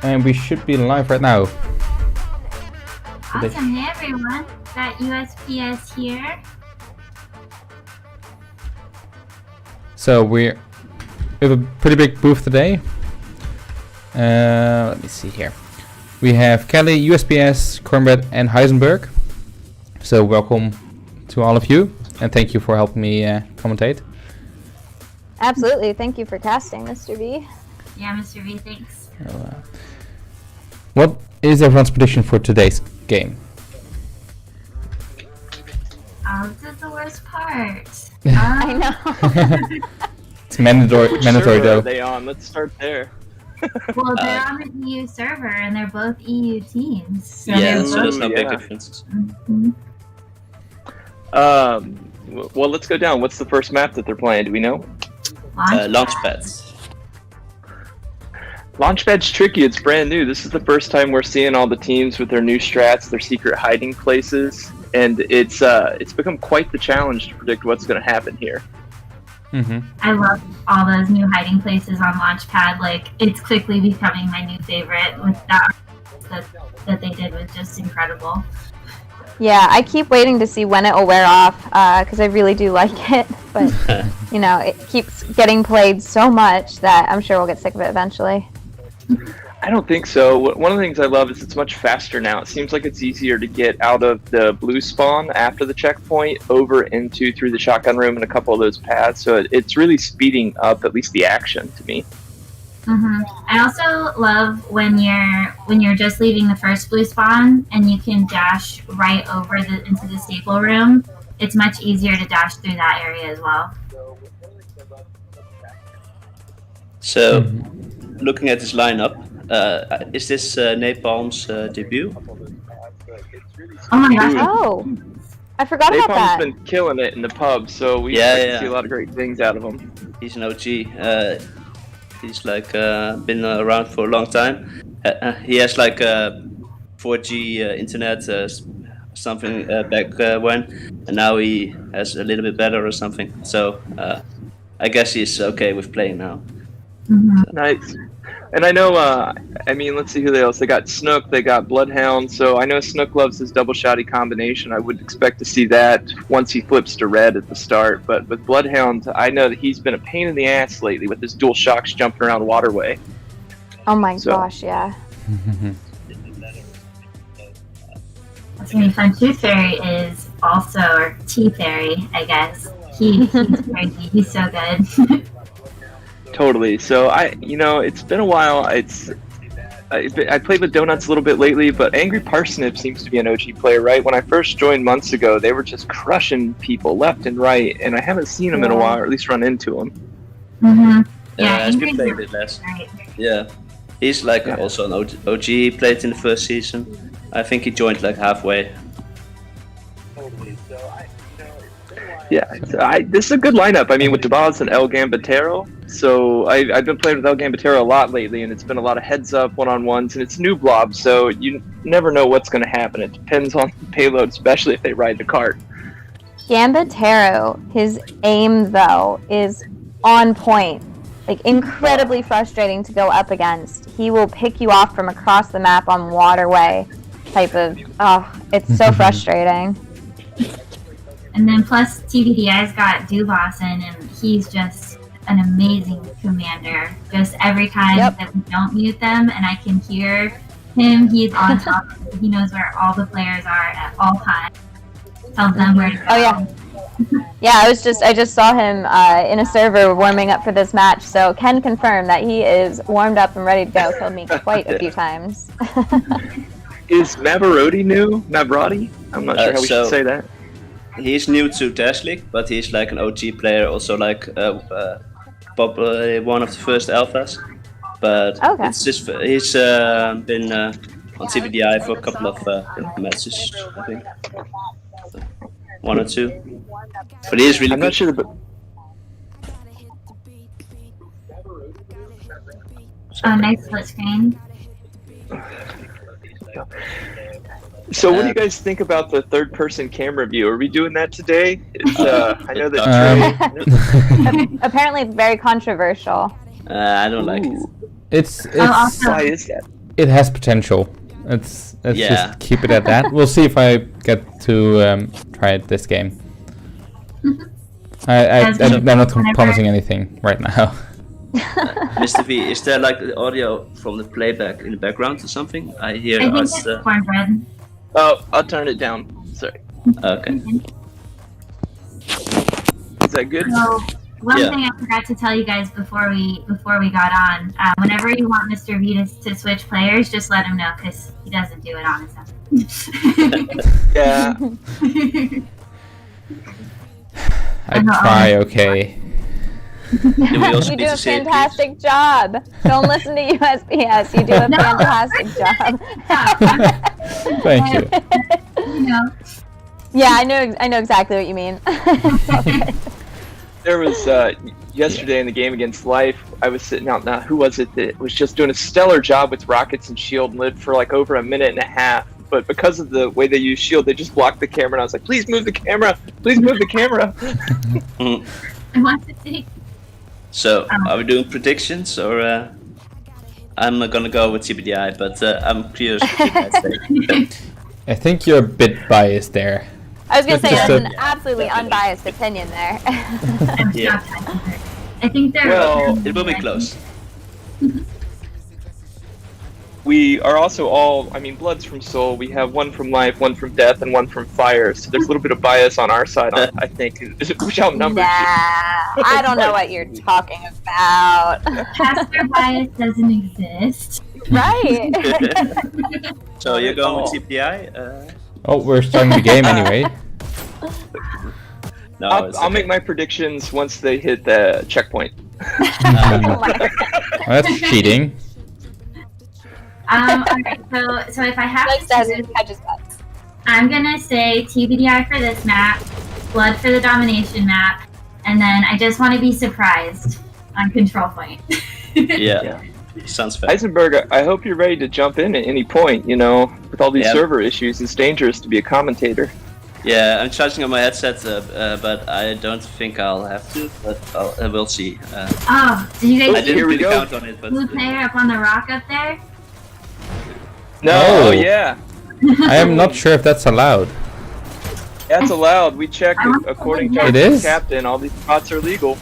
And we should be live right now. Awesome. Hey everyone, got USPS here. So we have a pretty big booth today. Let me see here. We have Kelly, USPS, Cornbread, and Heisenberg. So welcome to all of you, and thank you for helping me commentate. Absolutely. Thank you for casting, Mr. V. Yeah, Mr. V, thanks. What is everyone's prediction for today's game? Oh, this is the worst part. I know. It's mandatory Which server though. are they on? Let's start there. Well, they're on the EU server, and they're both EU teams. So Yeah, they're so both- there's no big Yeah. differences. Mhm. Well, let's go down. What's the first map that they're playing? Do we know? Launch Launchpads. Launchpad's tricky. It's brand new. This is the first time we're seeing all the teams with their new strats, their secret hiding places, and it's become quite the challenge to predict what's going to happen here. Mm-hmm. I love all those new hiding places on Launchpad. Like, it's quickly becoming my new favorite. With that they did was just incredible. Yeah, I keep waiting to see when it will wear off because I really do like it. But, you know, it keeps getting played so much that I'm sure we'll get sick of it eventually. I don't think so. One of the things I love is it's much faster now. It seems like it's easier to get out of the blue spawn after the checkpoint over into through the shotgun room and a couple of those paths. So it's really speeding up at least the action to me. Mm-hmm. I also love when you're just leaving the first blue spawn and you can dash right over into the staple room. It's much easier to dash through that area as well. So, looking at this lineup, is this Napalm's debut? Oh my gosh! Oh, I forgot about Napalm's that. been killing it in the pub, so we Yeah, expect yeah. to see a lot of great things out of him. He's an OG. He's like been around for a long time. He has like 4G internet, something back when, and now he has a little bit better or something. So I guess he's okay with playing now. Mm-hmm. Nice. And I know, let's see who else. They got Snook, they got Bloodhound. So I know Snook loves his double shotty combination. I would expect to see that once he flips to red at the start. But with Bloodhound, I know that he's been a pain in the ass lately with his dual shocks jumping around waterway. Oh my So- gosh, yeah. What's gonna be fun? Tooth Fairy is also, or Tea Fairy, I guess. He's crazy. He's so good. Totally. So it's been a while. I played with Donuts a little bit lately, but Angry Parsnip seems to be an OG player, right? When I first joined months ago, they were just crushing people left and right, and I haven't seen them in a Yeah. while, or at least run into them. Mm-hmm. Yeah, he's Ingrid's been playing a a- bit less. right. Yeah, he's like Yeah. also an OG. Played in the first season. I think he joined like halfway. Yeah, this is a good lineup. I mean, with Dabaz and El Gambitero. So I've been playing with El Gambitero a lot lately, and it's been a lot of heads-up one-on-ones, and it's new blob, so you never know what's going to happen. It depends on the payload, especially if they ride the cart. Gambitero, his aim though is on point. Like incredibly frustrating to go up against. He will pick you off from across the map on waterway type of it's so frustrating. And then plus TBDi's got Dubossin, and he's just an amazing commander. Just every time Yep. that we don't mute them and I can hear him, he's on top. He knows where all the players are at all times. Tells them where to go. Oh, yeah. Yeah, I just saw him in a server warming up for this match, so can confirm that he is warmed up and ready to go. Killed me quite a few times. Is Mavarodi new? Mavrodi? I'm not sure how we so- should say that. He's new to Dash League, but he's like an OG player, also like probably one of the first alphas. But Okay. it's just he's been on TBDi for a couple of matches, I think, one or two. But he is really I'm good. not sure, but Oh, nice split screen. so what do you guys think about the third-person camera view? Are we doing that today? It's, I know that Trey. Apparently, it's very controversial. I don't like it. It's also, Why is that? it has potential. Let's Yeah. just keep it at that. We'll see if I get to try it this game. I'm not promising anything right now. Mr. V, is there like the audio from the playback in the background or something? I hear I think us. it's cornbread. Oh, I'll turn it down. Sorry. Okay. Is that good? So one Yeah. thing I forgot to tell you guys before we got on, whenever you want Mr. V to switch players, just let him know because he doesn't do it on his own. Yeah. I try, okay. Do we also You need do a to say it, please? fantastic job. Don't listen to USPS. You do a No. fantastic job. Thank you. You know, Yeah, I know exactly what you mean. There was yesterday in the game against Life, I was sitting out now. Who was it that was just doing a stellar job with rockets and shield and lit for like over a minute and a half? But because of the way they use shield, they just blocked the camera. And I was like, "Please move the camera! Please move the camera!" I want to see. So, are we doing predictions or? I'm gonna go with TBDi, but I'm curious what you guys say. I think you're a bit biased there. I was gonna say Just that's a- an absolutely unbiased opinion there. I'm Yeah. shocked. I think they're. Well, It will be close. We are also all, I mean, Bloods from Soul. We have one from Life, one from Death, and one from Fire. So there's a little bit of bias on our side, I think. Which outnumbers Nah, you. I don't know what you're talking about. Pastor bias doesn't exist. Right. So you're going with TBDi? Oh, we're starting the game anyway. No, I'll make my predictions once they hit the checkpoint. Oh my God. Well, that's cheating. Alright, so if I have Likes to to have choose, his hedges bets. I'm gonna say TBDi for this map, Blood for the Domination map, and then I just want to be surprised on Control Point. Yeah. Sounds fair. Heisenberg, I hope you're ready to jump in at any point. You know, with all these Yeah. server issues, it's dangerous to be a commentator. Yeah, I'm charging on my headset, but I don't think I'll have to. But we'll see. Oh, did you I guys see didn't Here we really go. count on it, the but blue player up on the rock up there? No, Oh. yeah. I am not sure if that's allowed. That's allowed. We checked I want according to to It our is? captain. All these spots are legal.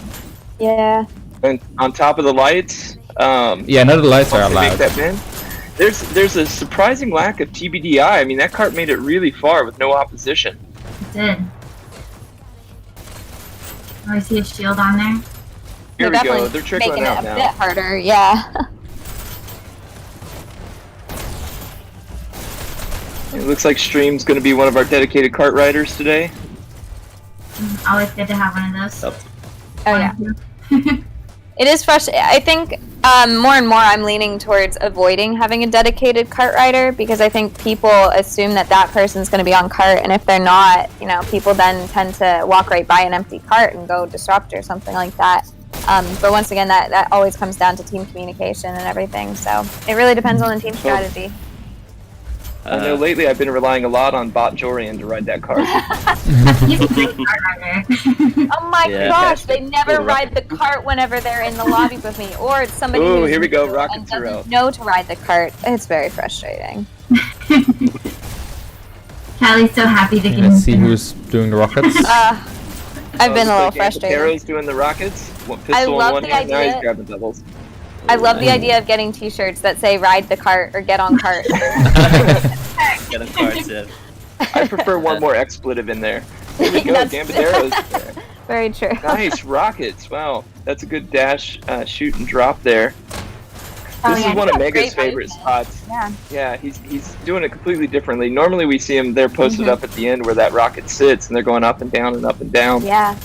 Yeah. And on top of the lights, Yeah, none of the lights are once they make allowed. that bend, there's a surprising lack of TBDi. I mean, that cart made it really far with no opposition. It did. Oh, I see a shield on there. Here we go. definitely They're trickling making out it a now. bit harder. Yeah. It looks like Stream's going to be one of our dedicated cart riders today. Always good to have one of those. Oh yeah. It is frustrating. I think more and more I'm leaning towards avoiding having a dedicated cart rider because I think people assume that that person's going to be on cart, and if they're not, you know, people then tend to walk right by an empty cart and go disrupt or something like that. But once again, that always comes down to team communication and everything. So it really depends on the team strategy. I know lately I've been relying a lot on Bot Jorian to ride that cart. He's a great card rider. Oh my Yeah. gosh, they never Cool, ride the cart whenever they're in the lobbies with me, or it's somebody Ooh, who's here we go, new Rocket and Zero. doesn't know to ride the cart. It's very frustrating. Callie's so happy to get Let's see into who's doing the rockets. I've been a little Looks like frustrated. Ampetero's doing the rockets. One pistol love in one the hand. Now he's idea. grabbing doubles. I love the idea of getting T-shirts that say "Ride the cart" or "Get on cart." get a card. Yeah. I prefer one more expletive in there. Here we go, That's- Gambadero's there. Very true. Nice rockets. Wow, that's a good dash, shoot and drop there. Oh, This yeah, is one he of does Mega's great favorite racing. spots. Yeah. Yeah, he's doing it completely differently. Normally we see him there posted Mhm. up at the end where that rocket sits, and they're going up and down and up and down. Yeah.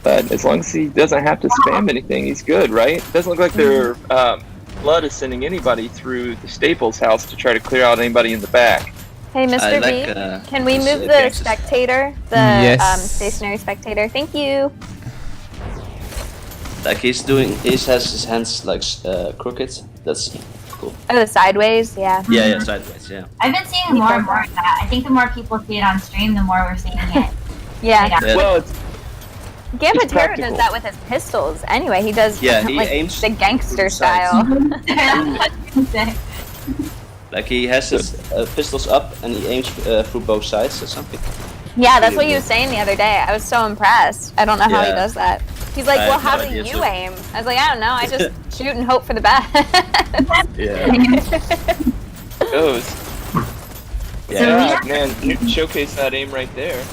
But as long as he doesn't have to spam anything, he's good, right? Doesn't look like their Blood is sending anybody through the Staples house to try to clear out anybody in the back. Hey, Mr. I V, like, can we this, move the gangsters. spectator, the Yes. stationary spectator? Thank you. Like he has his hands like crooked. That's cool. Oh, the sideways. Yeah. Yeah, sideways. Yeah. I've been seeing more and more of that. I think the more people see it on stream, the more we're seeing it. Yeah. Yeah. Well, it's Gambatero practical. does that with his pistols. Anyway, he does Yeah, he like aims the gangster to the sides. style. That's what I was gonna say. Like he has his pistols up and he aims through both sides or something. Yeah, that's what he was saying the other day. I was so impressed. I don't know how he Yeah. does that. He's like, I well, have no how do idea, you too. aim? I was like, I don't know. I just shoot and hope for the best. Yeah. Goes. Yeah. Yeah, man, you showcase that aim right there.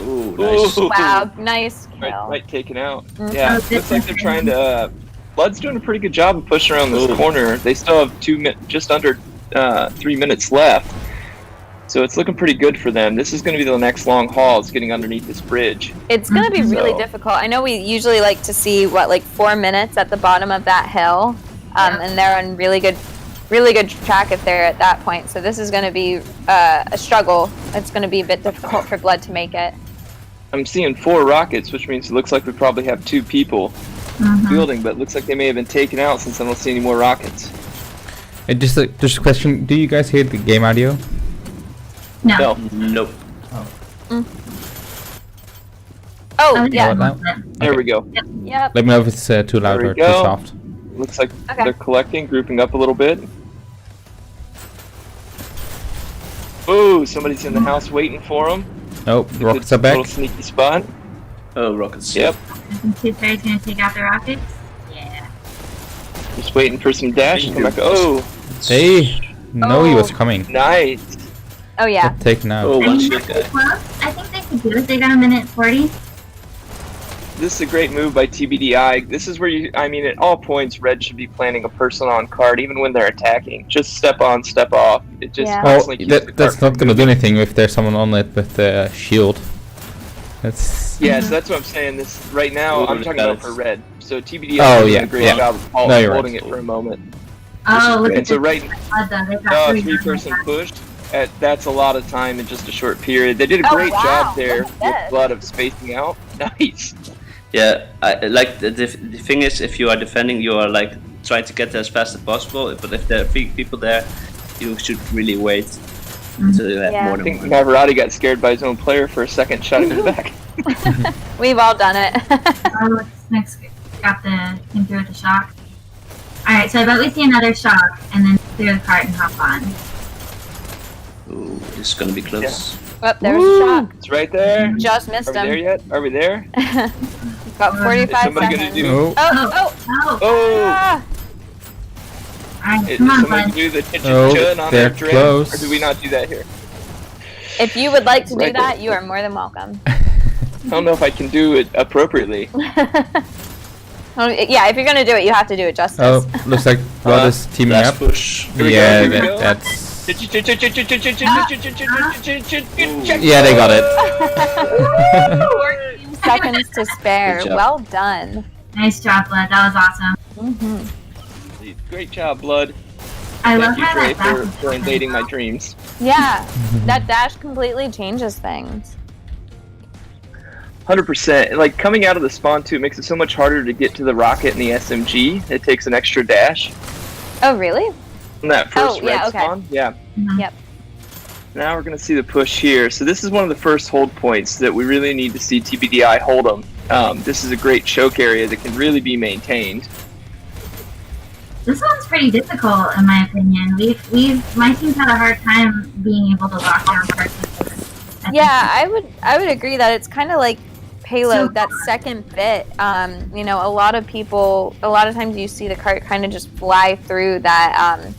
Ooh, nice. Ooh. Wow, nice kill. Right taken out. Mhm. Yeah, Oh, looks like they're trying to. Blood's doing a pretty good job of pushing around this corner. They still have just under 3 minutes left, so it's looking pretty good for them. This is going to be the next long haul. It's getting underneath this bridge. It's going to be really So- difficult. I know we usually like to see, like 4 minutes at the bottom of that hill, and they're on really good track if they're at that point. So this is going to be a struggle. It's going to be a bit difficult for Blood to make it. I'm seeing 4 rockets, which means it looks like we probably have 2 people fielding, but it looks like they may have been taken out since I don't see any more rockets. Just a question. Do you guys hear the game audio? No. Nope. Oh, yeah. Now? There we go. Yep. Let me know if it's too loud There we or too go. soft. Looks like Okay. they're collecting, grouping up a little bit. Ooh, somebody's in the house waiting for them. Oh, the rockets are back. Little sneaky spot. Oh, rockets. Yep. I think Toothfairy's gonna take out the rockets. Yeah. Just waiting for some dash to come back. Oh, They know he was Oh. coming. nice. Oh, yeah. Got taken out. Oh, I one mean, shield they're guy. close. I think they could do it. They got a minute 40. This is a great move by TBDi. This is where at all points, Red should be planning a person on card, even when they're attacking. Just step on, step off. It just Yeah. Oh, constantly keeps the that's card not gonna do anything if there's someone on it with the shield. That's Yeah, so that's what I'm saying. This right now, Ooh, I'm talking got about it. for Red. So TBDi Oh, is doing yeah, a great yeah. job of No, you're holding right. it for a moment. Oh, look And at so this. right, Blood, though. They've got 3-person push. That's a lot of time in just a short period. They did a Oh, great wow. job there Look with at this. Blood of spacing out. Nice. Yeah, like the thing is, if you are defending, you are like trying to get there as fast as possible. But if there are 3 people there, you should really wait until you have Yeah. more I than think one. Maserati got scared by his own player for a second, shot him in the back. We've all done it. Oh, next got the came through with the shock. Alright, so I bet we see another shock and then clear the cart and hop on. Ooh, this is gonna be close. Oh, there's a shock. It's right there. Just missed Are we there him. yet? Are we there? Got Is 45 somebody seconds. gonna do? oh, Oh, oh, Oh! Oh! ah. Alright, Is come on, somebody bud. do the chun Oh, on they're their dread? close. Or do we not do that here? If you would like to do Right there. that, you are more than welcome. I don't know if I can do it appropriately. Oh, yeah, if you're gonna do it, you have to do it justice. oh, looks like Blood is teaming Last up. push. Here we go, Yeah, here we go. that's. Yeah, Yeah, they got it. 14 seconds to spare. Good job. Well done. Nice job, Blood. That was awesome. Great job, Blood. I Thank love you, how Trey, that for, back for invading my dreams. Yeah, that dash completely changes things. 100%. Like coming out of the spawn too, it makes it so much harder to get to the rocket and the SMG. It takes an extra dash Oh, really? from that first Oh, yeah, red okay. spawn. Yeah. Yep. Now we're going to see the push here. So this is one of the first hold points that we really need to see TBDi hold them. This is a great choke area that can really be maintained. This one's pretty difficult, in my opinion. My team's had a hard time being able to lock down parts of this. Yeah, I would agree that it's kind of like payload, So- that second bit. You know, a lot of times you see the cart kind of just fly through that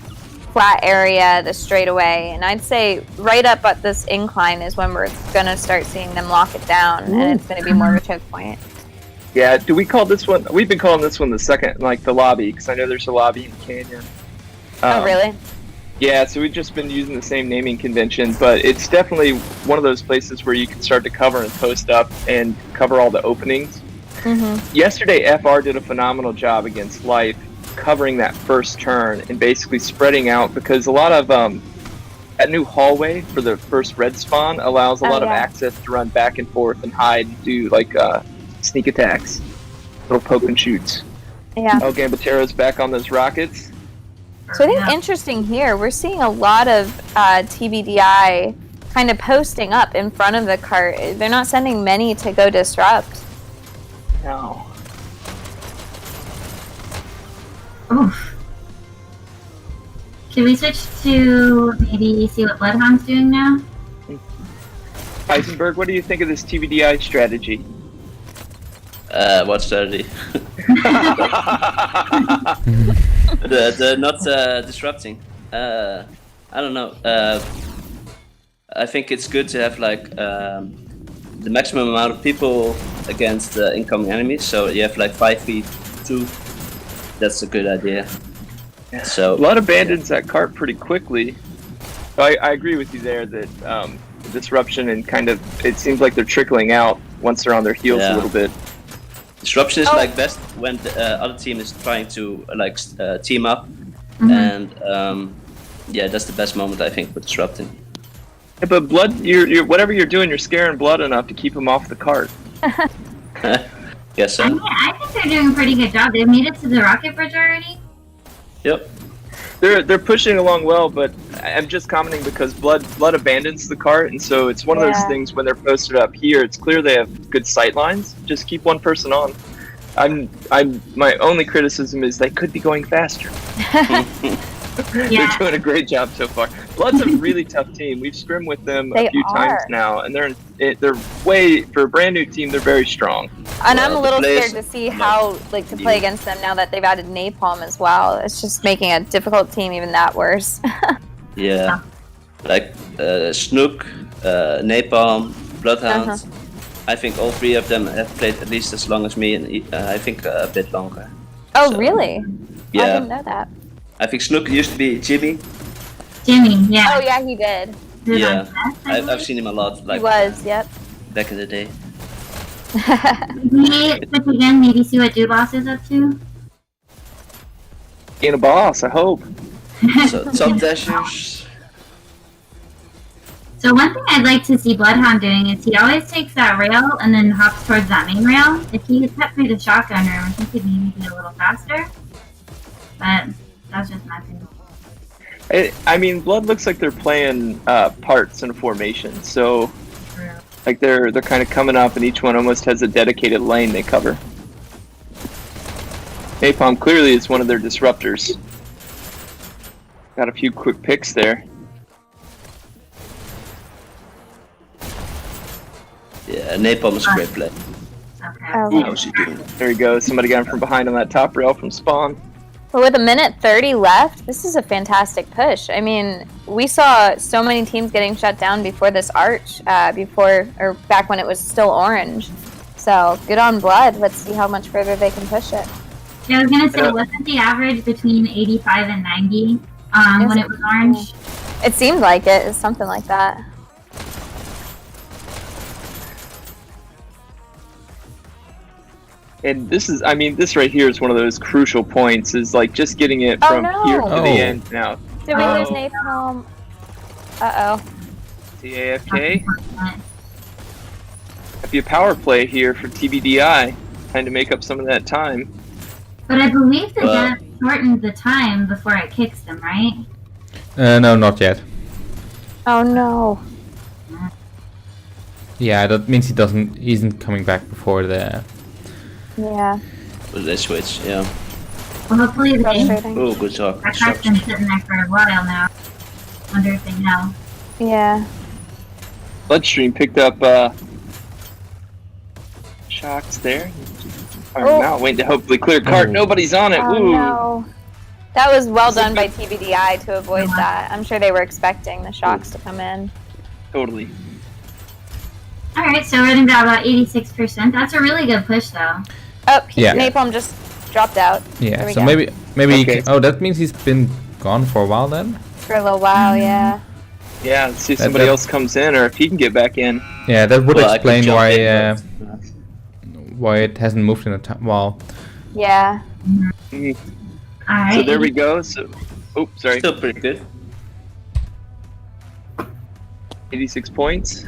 flat area, the straightaway, and I'd say right up at this incline is when we're gonna start seeing them lock it down, and it's gonna be more of a choke point. Yeah, do we call this one? We've been calling this one the second, like the lobby, because I know there's a lobby in the canyon. Oh, really? Yeah, so we've just been using the same naming convention, but it's definitely one of those places where you can start to cover and post up and cover all the openings. Mm-hmm. Yesterday, FR did a phenomenal job against Life, covering that first turn and basically spreading out, because a lot of that new hallway for the first red spawn allows a Oh, lot of yeah. access to run back and forth and hide and do like sneak attacks, little poke and shoots. Yeah. Oh, Gambatero's back on those rockets. So I think Yeah. interesting here, we're seeing a lot of TBDi kind of posting up in front of the cart. They're not sending many to go disrupt. No. Oof. Should we switch to maybe see what Bloodhound's doing now? Heisenberg, what do you think of this TBDi strategy? What strategy? the not disrupting. I don't know. I think it's good to have like the maximum amount of people against incoming enemies. So you have like 5v2. That's a good idea. Yeah. So Blood abandons that cart pretty quickly. I agree with you there that disruption and kind of it seems like they're trickling out once they're on their heels a little bit. Disruption is like best when the other team is trying to like team up, and yeah, that's the best moment I think for disrupting. Yeah, but Blood, you're whatever you're doing, you're scaring Blood enough to keep him off the cart. Yes, so. I mean, I think they're doing a pretty good job. They've made it to the rocket bridge already. Yep. They're pushing along well, but I'm just commenting because Blood abandons the cart, and so it's one of those things when they're posted up here. It's clear they have good sight lines. Just keep one person on. My only criticism is they could be going faster. They're doing a great job so far. Blood's a really tough team. We've scrimmed with them a few times now, and they're way for a brand new team. They're very strong. And I'm a little scared to see how to play against them now that they've added napalm as well. It's just making a difficult team even that worse. Yeah, like Snook, Napalm, Bloodhound. I think all three of them have played at least as long as me, and I think a bit longer. Oh, really? Yeah. I didn't know that. I think Snook used to be Jimmy. Jimmy, yeah. Oh, yeah, he did. Yeah, I've seen him a lot. Like, he was, yep. Back in the day. Maybe switch again, maybe see what Duboss is up to. Being a boss, I hope. So, top dashers. So one thing I'd like to see Bloodhound doing is he always takes that rail and then hops towards that main rail. If he kept through the shotgun room, I think he'd maybe be a little faster. But that's just my opinion. I mean, Blood looks like they're playing parts in a formation, so like they're kind of coming up, and each one almost has a dedicated lane they cover. Napalm clearly is one of their disruptors. Got a few quick picks there. Yeah, Napalm is a great play. Okay. How's he doing? There you go. Somebody got him from behind on that top rail from spawn. But with 1:30 left, this is a fantastic push. I mean, we saw so many teams getting shut down before this arch, back when it was still orange. So good on Blood. Let's see how much further they can push it. Yeah, I was gonna say, wasn't the average between 85 and 90 when it was orange? It seemed like it. It's something like that. And this is, I mean, this right here is one of those crucial points, is like just getting it from here to the end now. Did we lose napalm? Uh-oh. TAFK. Might be a power play here for TBDi, trying to make up some of that time. But I believe the death shortened the time before it kicks them, right? No, not yet. Oh no. Yeah, that means he isn't coming back before the... Yeah. With that switch, yeah. Well, hopefully they... Oh, good talk. That car's been sitting there for a while now. Wonder if they know. Yeah. Bloodstream picked up shocks there. Firing out, waiting to hopefully clear cart. Nobody's on it. Oh, Woo. no. That was well done by TBDi to avoid that. I'm sure they were expecting the shocks to come in. Totally. Alright, so we're at about 86%. That's a really good push, though. Oh, Yeah. napalm just dropped out. Yeah, we so go. maybe he Okay. can, oh, that means he's been gone for a while then? For a little while, yeah. Yeah, let's see if somebody else comes in or if he can get back in. Yeah, that would Well, I could explain jump why in, why it hasn't moved in a while. Yeah. Alright. So there we go. So, oh, sorry. Still pretty good. 86 points.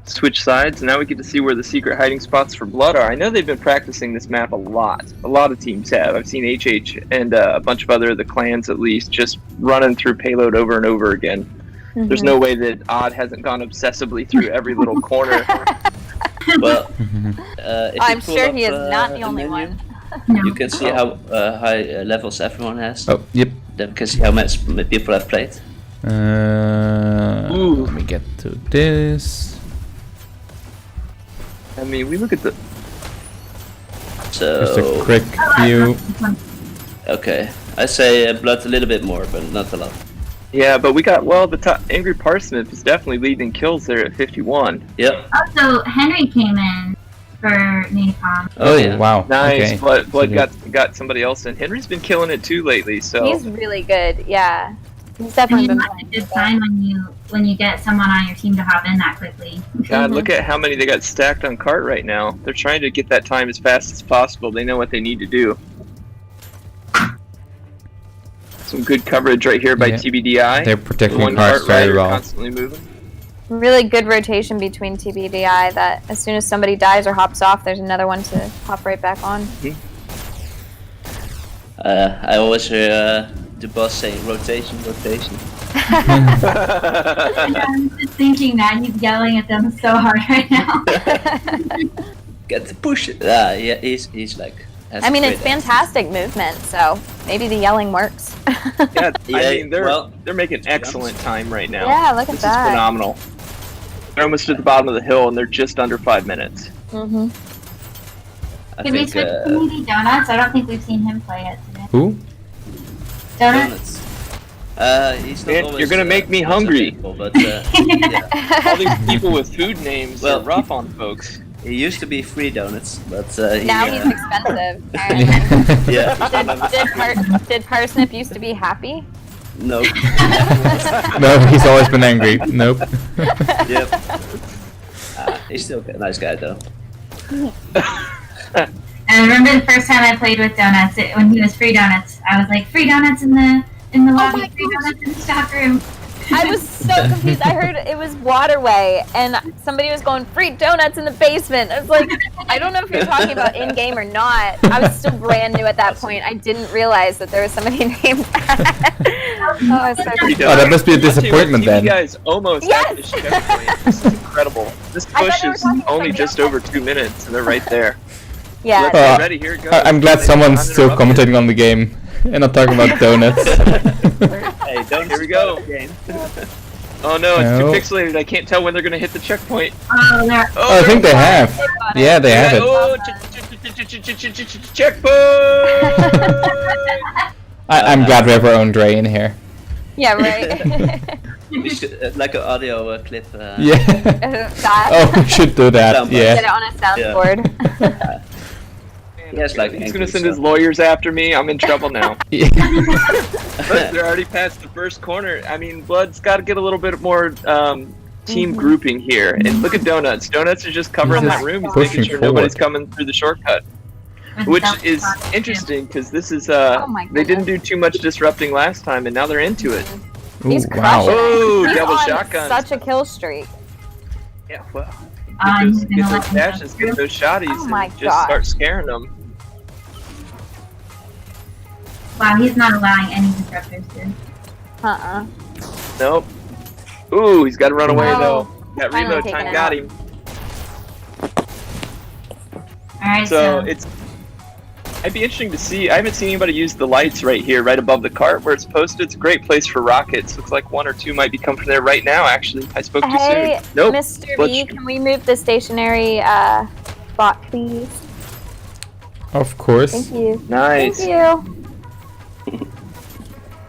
Switch sides, and now we get to see where the secret hiding spots for Blood are. I know they've been practicing this map a lot. A lot of teams have. I've seen HH and a bunch of other, the clans at least, just running through payload over and over again. There's no way that Odd hasn't gone obsessively through every little corner. Well, if I'm you pull sure up, he is not the the only menu, one. You can see how high levels everyone has. Oh, yep, Then we can see how much people have played. Let me get to this. I mean, we look at the. Just a So quick view. okay, I say Blood a little bit more, but not a lot. Yeah, but we got the top. Angry Parsnip is definitely leading kills there at 51. Yep. Also, Henry came in for Napalm. Oh yeah. Wow. Nice. Okay. Blood got somebody else in. Henry's been killing it too lately. So He's really good. Yeah, he's And definitely you been know, it's a playing good sign when you get someone on your team to hop in that quickly. God, look at how many they got stacked on cart right now. They're trying to get that time as fast as possible. They know what they need to do. Some good coverage right here by Yeah. TBDi. They're protecting One cards cart very rider well. constantly moving. Really good rotation between TBDi. That as soon as somebody dies or hops off, there's another one to hop right back on. I always hear the boss saying rotation, rotation. I'm just thinking that he's yelling at them so hard right now. Get the push. Yeah, he's like. has I mean, great it's fantastic movement, so maybe the yelling works. Yeah, Yeah, I mean they're well, making excellent time right now. Yeah, look at this that. is phenomenal. They're almost at the bottom of the hill and they're just under 5 minutes. Mm-hmm. I Can we think switch to maybe Donuts? I don't think we've seen him play yet today. Who? Donuts? He's not Man, always, you're gonna make me most hungry. available, but yeah. All these people with food names Well- are rough on folks. He used to be free donuts, but Now he, he's expensive. apparently. yeah. Did Parsnip used to be happy? No. No, he's always been angry. Nope. Yep. He's still a nice guy though. I remember the first time I played with Donuts, when he was free Donuts. I was like, free Donuts in the lobby, my free gosh. Donuts in the stock room. I was so confused. I heard it was Waterway, and somebody was going free donuts in the basement. I was like, I don't know if you're talking about in game or not. I was still brand new at that point. I didn't realize that there was somebody named that. Oh, I was so confused. Oh, that must be a disappointment then. You guys almost at this checkpoint. This is incredible. This I thought push they were is talking to only somebody just else. over 2 minutes, and they're right there. Yeah. Let's get ready. Here it goes. I'm glad They someone's found it still up commentating on the game and not talking about donuts. Hey, don't Here we go. Game. Oh no, it's No. too pixelated. I can't tell when they're gonna hit the checkpoint. Oh, they're Oh, I think they have. Yeah, they have it. Oh, checkpoint! I'm glad we have our own Dre in here. Yeah, right. We should, like an audio clip. Yeah. That. Oh, we should do that. Soundboard. Get it Yeah. on a soundboard. Yes, like He's gonna angry send his stuff. lawyers after me. I'm in trouble now. Yeah. Look, they're already past the first corner. I mean, Blood's got to get a little bit more team grouping here. And look at Donuts. Donuts is just covering He's that just room. He's pushing making sure nobody's forward. coming through the shortcut. with Which stealth is spots, too. interesting because this is Oh my they didn't goodness. do too much disrupting last time, and now they're into it. He's Ooh, crushing wow. Oh, He's double on shotgun. such a kill streak. Yeah, well, Oh, he's get gonna let those them go dashes, through. get those shotties, Oh my and just gosh. start scaring them. Wow, he's not allowing any disruptors to. Uh-uh. Nope. Ooh, he's got to run away No. though. That Finally reload taken time it got out. him. Alright, So it's. It'd be interesting to see. I haven't seen anybody use the lights right here, right above the cart where it's posted. It's a great place for rockets. Looks like 1 or 2 might be coming from there right now. Actually, I spoke too Hey, soon. Nope. Mr. Let's- B, can we move the stationary spot, please? Of course. Thank you. Nice. Thank you.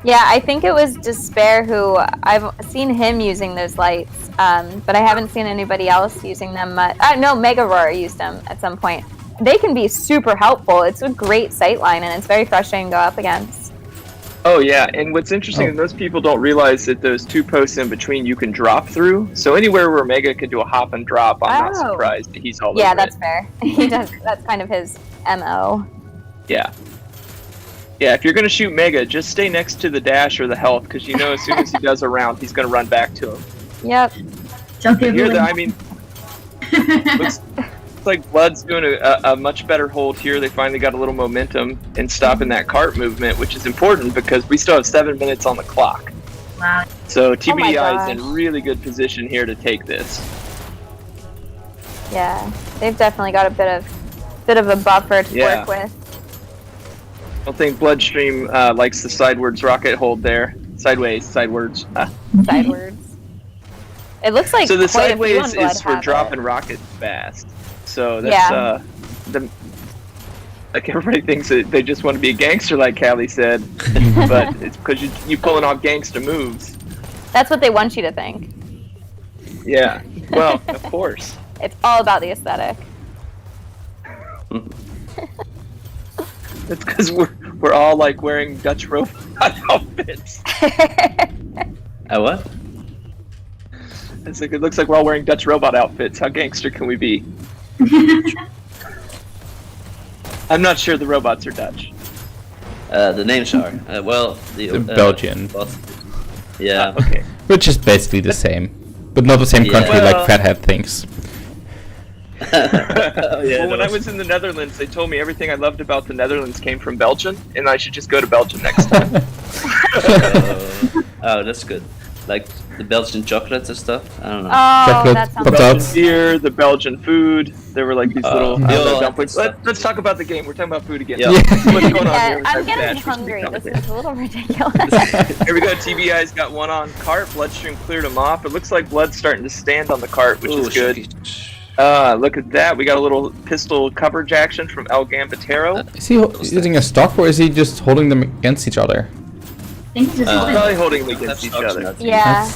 Yeah, I think it was Despair who I've seen him using those lights, but I haven't seen anybody else using them much. No, Mega Roar used them at some point. They can be super helpful. It's a great sightline, and it's very frustrating to go up against. Oh yeah, and what's interesting Oh. is most people don't realize that those 2 posts in between you can drop through. So anywhere where Mega can do a hop and drop, I'm not Oh. surprised that he's all Yeah, over that's it. fair. He does. That's kind of his MO. Yeah. Yeah, if you're gonna shoot Mega, just stay next to the dash or the health, because you know as soon as he does a round, he's gonna run back to him. Yep. Don't give Here, away. I mean, looks like Blood's doing a much better hold here. They finally got a little momentum in stopping that cart movement, which is important because we still have 7 minutes on the clock. Wow. So TBDi is gosh. in really good position here to take this. Yeah. They've definitely got a bit of a buffer to Yeah. work with. don't think Bloodstream likes the sidewards rocket hold there. Sideways, sidewards. Sidewards. It looks like So the quite a few on sideways Blood is for have dropping it. rockets fast. So that's like everybody thinks that they just want to be a gangster, like Callie said, but it's because you pulling off gangster moves. That's what they want you to think. Yeah. Well, of course. It's all about the aesthetic. It's because we're all like wearing Dutch robot outfits. What? It's like it looks like we're all wearing Dutch robot outfits. How gangster can we be? I'm not sure the robots are Dutch. The names are well the Belgian. Yeah. Okay. Which is basically the same. But not the same country Yeah. like Fathead thinks. Well, when I was in the Netherlands, they told me everything I loved about the Netherlands came from Belgium, and I should just go to Belgium next time. Oh, that's good. Like the Belgian chocolates and stuff. I don't know. Oh, Chocolate, that sounds The potato. Belgian beer, the Belgian food. There were like these little they all dumplings. have Let's talk about the game. We're talking about food again. Yeah. What's going on Yeah, here? I'm getting Dash, which hungry. is This complicated. is a little ridiculous. Here we go. TBI's got one on cart. Bloodstream cleared him off. It looks like Blood's starting to stand on the cart, which is good. Look at that. We got a little pistol coverage action from El Gambitero. Is he using a stock or is he just holding them against each other? I think it's just Probably holding them against each other. Yeah.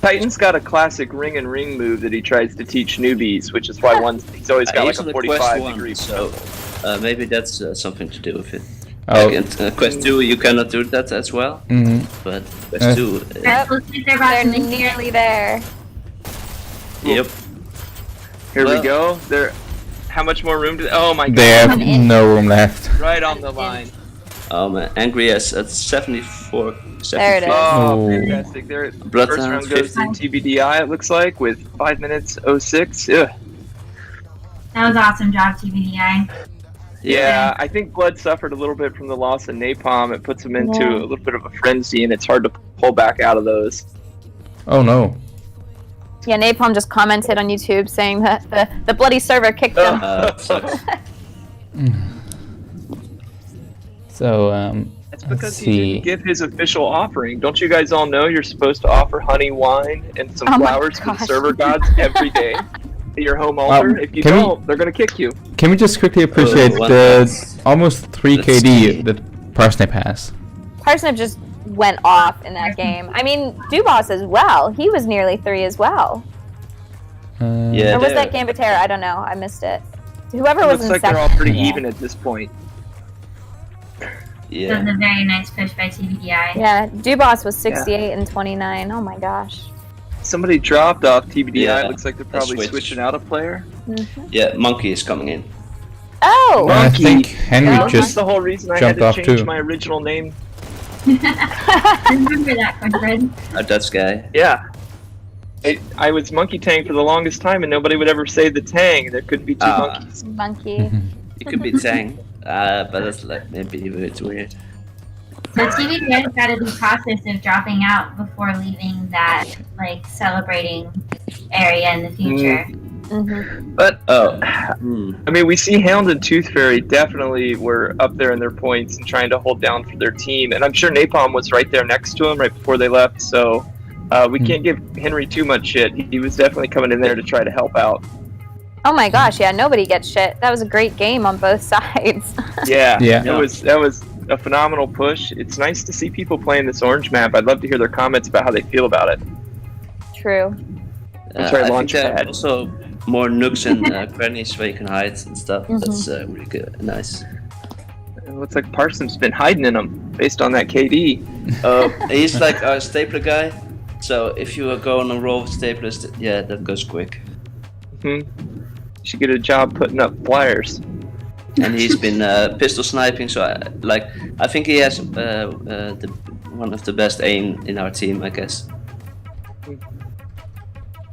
Titan's got a classic ring and ring move that he tries to teach newbies, which is why he's always got like He's on a the Quest 45 1, degree. so maybe that's something to do with it. Oh. Like in Quest 2, you cannot do that as well, Mm-hmm. but Quest 2, Yep. Looks like they're about They're to make nearly there. yep. Here we Well- go. There. How much more room do? Oh my They god! have Come in. no room left. Right on the line. Angry as at 74. There it is. Oh, Oh. fantastic! There, Blood first Hound round goes to 50. TBDi. It looks like with 5 minutes 06. Ugh. That was awesome job, TBDi. Yeah, I think Blood suffered a little bit from the loss of Napalm. It puts him into Yeah. a little bit of a frenzy, and it's hard to pull back out of those. Oh no. Yeah, Napalm just commented on YouTube saying that the bloody server kicked him. Sucks. So, That's let's because he see. didn't give his official offering. Don't you guys all know you're supposed to offer honey, wine, and some Oh my flowers for the gosh. server gods every day at your home altar? If you can we- don't, they're gonna kick you. Can we just quickly appreciate one the last- almost 3 let's KD see. that Parsnip has? Parsnip just went off in that game. I mean, Dubas as well. He was nearly 3 as well. Yeah. Or was they're- that Gambitera? I don't know. I missed it. Whoever It was looks in like they're all second. pretty Yeah. even at this point. That Yeah. was a very nice push by TBDi. Yeah, Dubas was 68 and 29. Oh my gosh. Somebody dropped off TBDi. Yeah, It looks like they're probably switched. switching out a player. Yeah, Monkey is coming in. Oh! I Monkey. think Henry Yeah. That's just the whole reason I had jumped to off change too. my original name. Remember that, Cornbread? A Dutch guy. Yeah. I was Monkey Tang for the longest time, and nobody would ever say the Tang. There couldn't be two Ah. monkeys. Monkey. It could be Tang, but that's like maybe it's weird. So TBDi's got to be cautious of dropping out before leaving that, like, celebrating area in the future. Mm-hmm. But Oh. I mean, we see Hound and Tooth Fairy definitely were up there in their points and trying to hold down for their team, and I'm sure Napalm was right there next to him right before they left. So we can't give Henry too much shit. He was definitely coming in there to try to help out. Oh my gosh, yeah, nobody gets shit. That was a great game on both sides. Yeah, Yeah. that was a phenomenal push. It's nice to see people playing this orange map. I'd love to hear their comments about how they feel about it. True. That's right, I think launch there are pad. also more nooks and crannies where you can hide and stuff. Mhm. That's really good, nice. It looks like Parson's been hiding in them based on that KD. He's like our stapler guy, so if you go on a roll of staplers, yeah, that goes quick. Should get a job putting up flyers. And he's been pistol sniping, so I think he has one of the best aim in our team, I guess.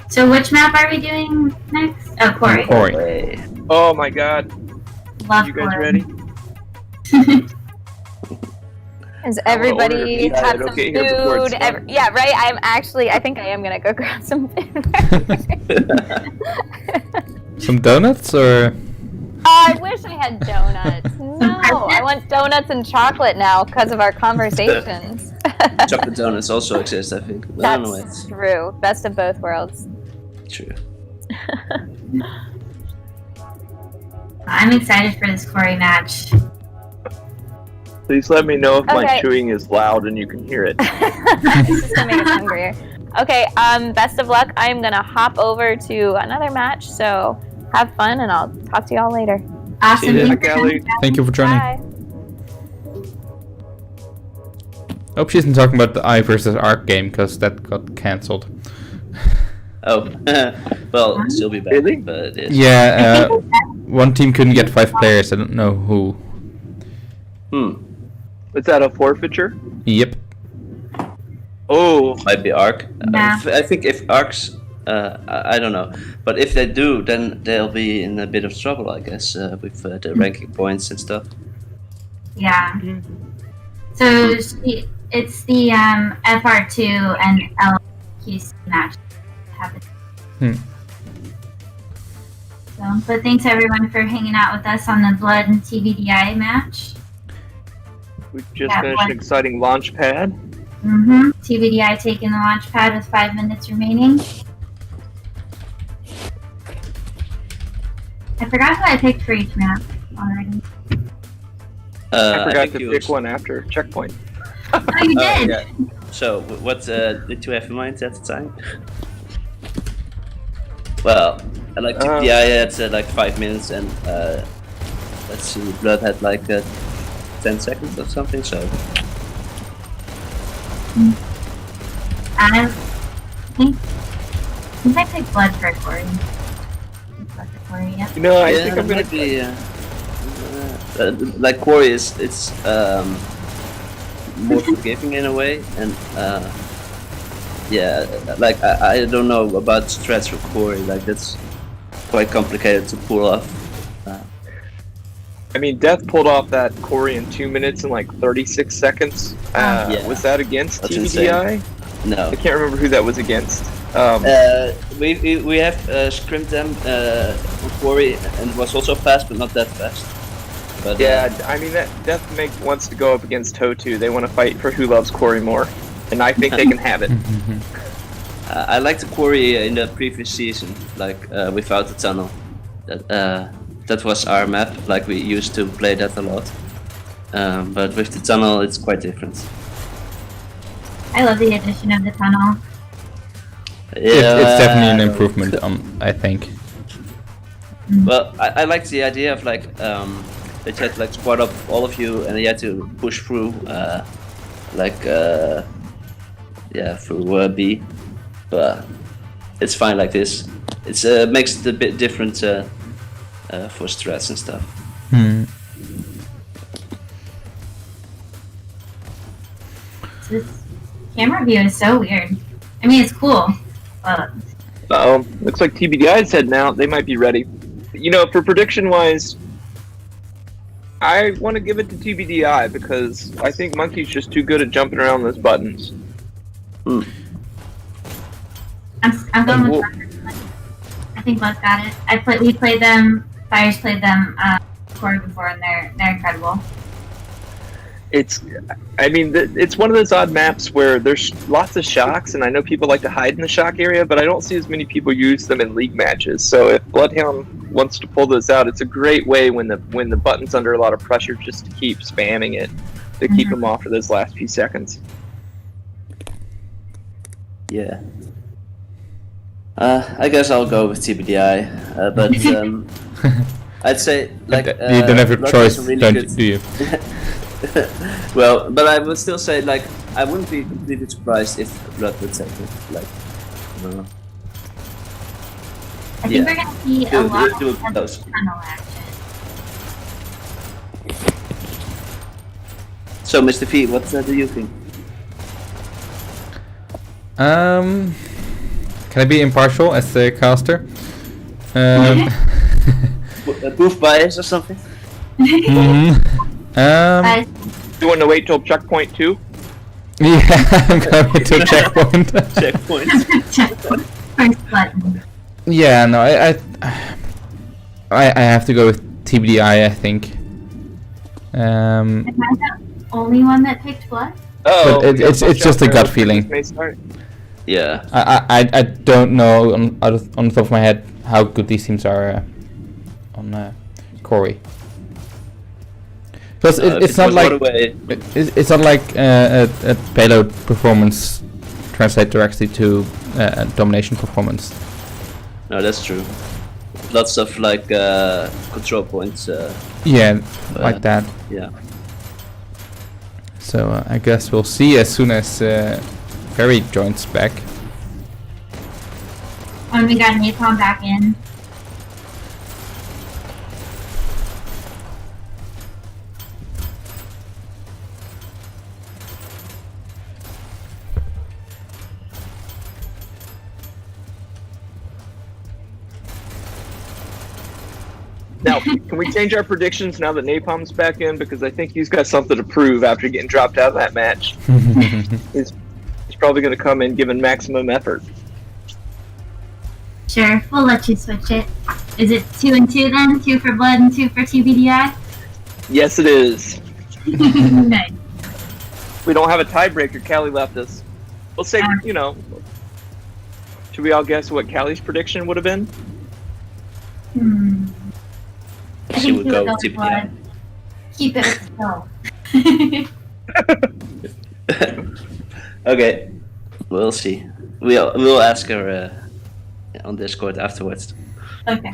So which map are we doing next? Oh, Corey. Corey. Oh my god. Love You guys Corey. ready? Does order everybody pizza have at some OK here before it's food? done. Yeah, right? I think I am gonna go grab some food. some donuts or I wish I had donuts. no, I want donuts and chocolate now because of our conversations. Chocolate donuts also exist, I think. But I don't know. That's true. Best of both worlds. True. I'm excited for this Corey match. Please let me know if my Okay. chewing is loud and you can hear it. This is gonna make us hungrier. Okay, best of luck. I'm gonna hop over to another match, so have fun and I'll talk to y'all later. Awesome. See ya. Thanks for Kelly. coming, guys. Thank you for joining. Bye. Hope she isn't talking about the I versus Arc game, because that got cancelled. Oh, well, still be back. Really? But it's, Yeah, one team couldn't get 5 players. I don't know who. Is that a forfeiture? Yep. Oh, might be Arc. Yeah. I think if Arcs, I don't know, but if they do, then they'll be in a bit of trouble, I guess, with the ranking points and stuff. Yeah. So it's the FR2 and LQC match happening. So, but thanks everyone for hanging out with us on the Blood and TBDi match. we just Yeah, finished an what? exciting launch pad. TBDi taking the launch pad with 5 minutes remaining. I forgot who I picked for each map already. I forgot think to you pick was- one after checkpoint. Oh, you did? yeah. So, what did you have in mind at the time? Well, I like TBDi had like 5 minutes, and let's see, Blood had like 10 seconds or something. So, I think I picked Blood for Corey. Blood for Corey, yep. You know, I yeah, think that I'm gonna. might be, like Corey is it's more forgiving in a way, and yeah, like I don't know about strats for Corey. Like that's quite complicated to pull off. I mean, Death pulled off that Corey in 2 minutes and like 36 seconds. Yeah. Was that against That's TBDi? No, I can't remember who that was against. we have scrimmed them on Corey, and it was also fast, but not that fast. But Yeah, I mean that Death wants to go up against Totu. They want to fight for who loves Corey more, and I think they can have it. I liked the Corey in the previous season, like without the tunnel. That was our map. Like we used to play that a lot, but with the tunnel, it's quite different. I love the addition of the tunnel. It's definitely an improvement, I think. Well, I liked the idea of like they had to like squad up all of you, and you had to push through, through B. But it's fine like this. It's makes it a bit different for strats and stuff. This camera view is so weird. I mean, it's cool, but Looks like TBDi's heading out. They might be ready. You know, for prediction wise, I want to give it to TBDi because I think Monkey's just too good at jumping around those buttons. I'm going Well- with Blood. I think Blood got it. We played them. Fires played them Corey before, and they're incredible. It's one of those odd maps where there's lots of shocks, and I know people like to hide in the shock area, but I don't see as many people use them in league matches. So if Bloodhound wants to pull those out, it's a great way when the button's under a lot of pressure just to keep spamming it to keep them off for those last few seconds. Yeah. I guess I'll go with TBDi, but I'd say like you don't have a Blood choice, is a really don't good- do you? Well, but I would still say like I wouldn't be completely surprised if Blood would take it. Like, I don't know. I think Yeah. we're gonna see a Do- lot do of it close. tunnel action. So, Mr. V, what do you think? Can I be impartial as the caster? Proof bias or something? Guys, You want to wait till checkpoint 2? Yeah, I'm going to a checkpoint. Checkpoint. first button. Yeah, no, I have to go with TBDi, I think. Um, Am I the only one that picked blood? Oh, But it's just a gut feeling. Yeah. I don't know on the top of my head how good these teams are on Corey. Because it's not like it's not like a payload performance translate directly to a domination performance. No, that's true. Lots of like control points. Yeah, like that. Yeah. So I guess we'll see as soon as Perry joins back. When we got Napalm back in. Now, can we change our predictions now that Napalm's back in? Because I think he's got something to prove after getting dropped out of that match. He's probably going to come in giving maximum effort. Sure, we'll let you switch it. Is it 2 and 2 then? 2 for blood and 2 for TBDi? Yes, it is. Nice. We don't have a tiebreaker. Callie left us. We'll say, you know, should we all guess what Callie's prediction would have been? I She think would he go with TBDi. blood. Keep it still. Okay, we'll see. We'll ask her on Discord afterwards. Okay.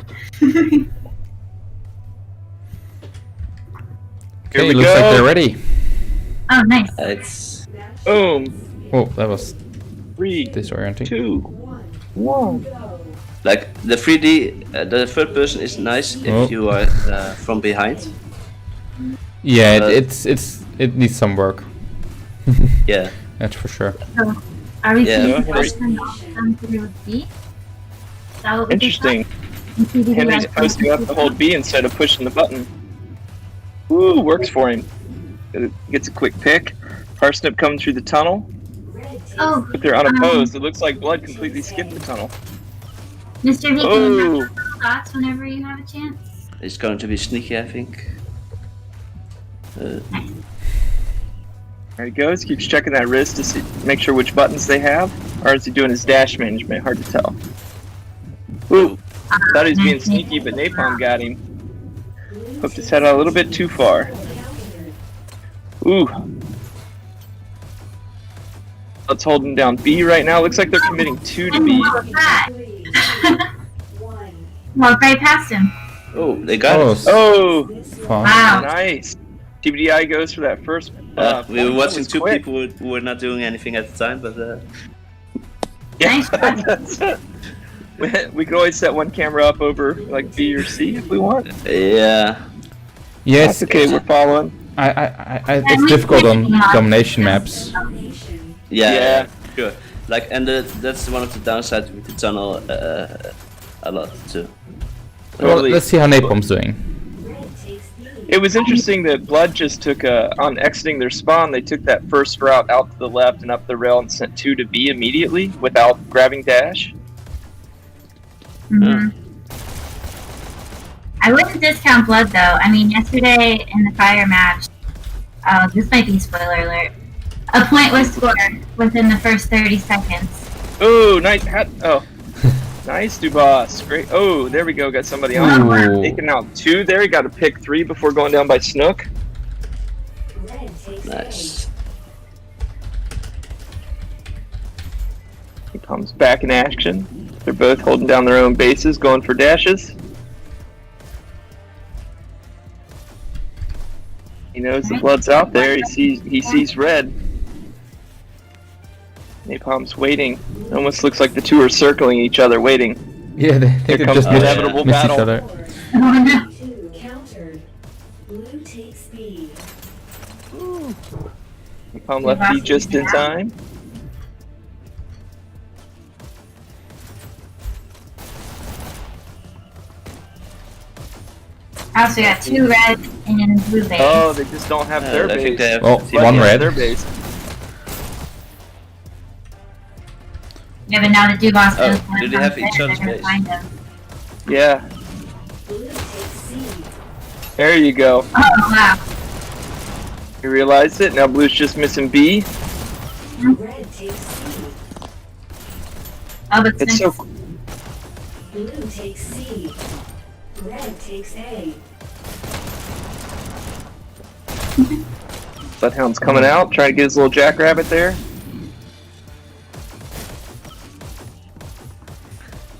Okay, we looks go. like they're ready. Oh, nice. It's Boom. Oh, that was 3, disorienting. 2, 1. like the 3D. The third person is nice if Oh. you are from behind. Yeah, But- it needs some work. Yeah. That's for sure. So, are we Yeah. seeing Henry- question them through with B? Is that what we did? Interesting. And TBDi Henry's has posting up to hold B instead of pushing the button. Ooh, works for him. Gets a quick pick. Parsnip coming through the tunnel. Oh, But they're unopposed. It looks like Blood completely skipped the tunnel. Mr. V, can you Oh. have your little thoughts whenever you have a chance? It's going to be sneaky, I think. There he goes. Keeps checking that wrist to see, make sure which buttons they have. Or is he doing his dash management? Hard to tell. Ooh, thought he was being sneaky, but Napalm got him. Hooked his head out a little bit too far. Ooh. Let's hold him down B right now. Looks like they're committing 2 to And B. what was that? Walked right past him. Oh, they got Oh, it. Oh, fun. Wow. nice. TBDi goes for that first. We were point. That watching was 2 quick. people who were not doing anything at the time, but Yeah, Nice try. that's it. We could always set one camera up over like B or C if we want. yeah. Yes, That's okay. We're following. it's difficult on domination maps. Yeah, sure. Like, and that's one of the downsides with the tunnel a lot too. Well, Totally. let's see how Napalm's doing. It was interesting that Blood just took on exiting their spawn. They took that first route out to the left and up the rail and sent 2 to B immediately without grabbing dash. Mhm. I wouldn't discount blood though. I mean, yesterday in the fire match, oh, this might be spoiler alert. A point was scored within the first 30 seconds. Oh, nice. Oh, nice, Dubas. Great. Oh, there we go. Got somebody on. Ooh. Taking out 2 there. He got to pick 3 before going down by Snook. Nice. He comes back in action. They're both holding down their own bases, going for dashes. He knows the Blood's out there. He sees red. Napalm's waiting. It almost looks like the 2 are circling each other, waiting. Yeah, they Here could comes just the miss, inevitable miss each battle. other. Oh no. Napalm left B just in time. I also got 2 red and blue base. Oh, they just don't have their I think they base. have Oh, team one Blood has red. Their base. Yeah, but now the Dubas Oh, goes do they have each other's base? find him. Yeah. There you go. Oh wow. He realized it. Now blue's just missing B. Red takes C. Oh, but It's so Blue takes C. Red takes A. Bloodhound's coming out, trying to get his little jackrabbit there.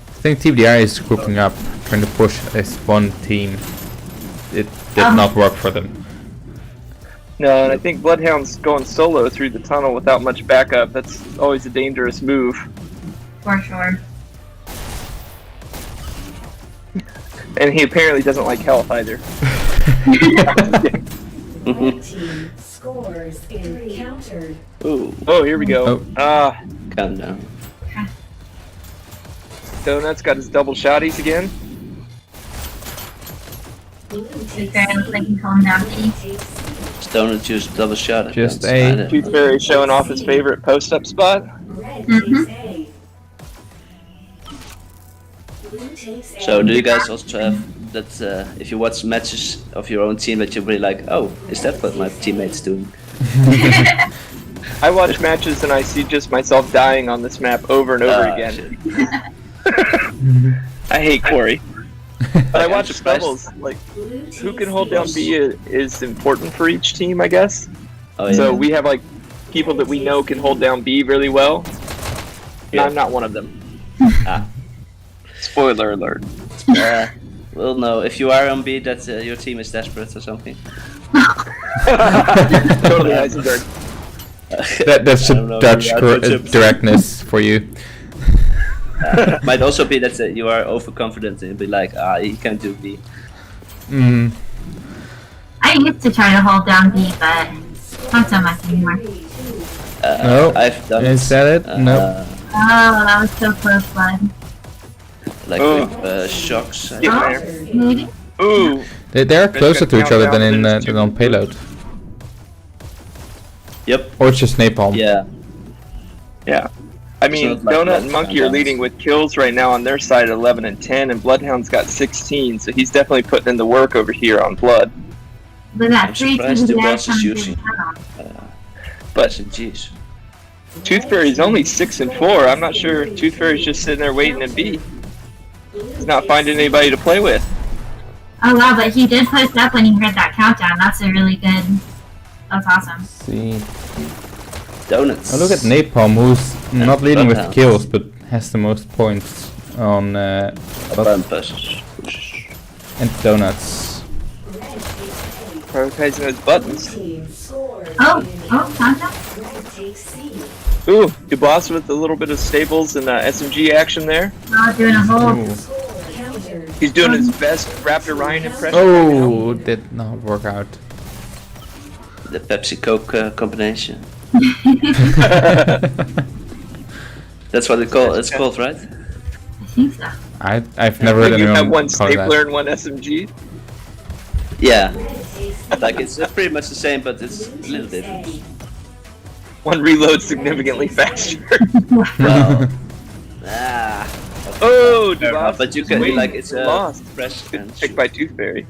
I think TBDi is grouping up, trying to push as one team. It did not work for them. No, and I think Bloodhound's going solo through the tunnel without much backup. That's always a dangerous move. for sure. And he apparently doesn't like health either. Red team scores and countered. Ooh, Oh, here we go. Oh. countdown. Donut's got his double shotties again. Blue He's takes very like he's holding down B. takes C. Donut just double shot. I Just can't a- find it. Tooth Fairy showing off his favorite post-up spot. Red Mhm. takes A. Blue takes A. So do you guys also have that if you watch matches of your own team that you're really like, oh, is that what my teammates doing? I watch matches and I see just myself dying on this map over and over again. Shit. I hate Quarry. But I Like, I'm watch surprised. doubles. Like, Blue who takes can hold down C. B is important for each team, I guess. Oh yeah. So we have like people that we know can hold down B really well. And Yeah. I'm not one of them. Ah. Spoiler alert. Well, no. If you are on B, that your team is desperate or something. Totally Heisenberg. That's I a don't know, Dutch maybe I'll do it. directness for you. Might also be that you are overconfident and be like, he can't do B. Mm. I used to try to hold down B, but not so much anymore. 3-2. No. I've done Is that it? Nope. Oh, that was so close, bud. Like Oh. with shocks. Get Oh, there. maybe. Ooh. They're closer to each other than in There's than on payload. Yep. Or it's just napalm. Yeah. Yeah. I mean, Sounds like Donut and lots Monkey of are leading with kills right now on their side, 11 and 10, and Bloodhound's got 16, so he's definitely putting in the work over here on Blood. But that I'm 3 surprised the TBDi boss is coming through using- the tunnel. But Jeez. Tooth Fairy's only 6 and 4. I'm not sure Tooth Fairy's just sitting there waiting to B. He's not finding anybody to play with. Oh wow, but he did post up when he heard that countdown. That's a really good. That's awesome. See. Donuts. Oh, look at napalm, who's not leading with Bloodhound. kills, but has the most points on Button pushes. and donuts. Red takes A. Prioritizing those buttons. Team scores Oh, and countdown. Red takes C. Ooh, Dubois with a little bit of stables and SMG action there. Oh, doing a whole. Ooh. Score countered. He's doing his best Raptor Ryan impression right Oh, did not work out. The Pepsi Coke combination. now. That's what it's called, right? I think so. I've never heard Like you anyone have one call it stapler that. and one SMG. Yeah. Red takes C. Like it's pretty much the same, but it's a little different. One reloads significantly faster. Well, ah. Oh, Dubois. But you can Wait, like it's lost. fresh Good and pick by Tooth Fairy.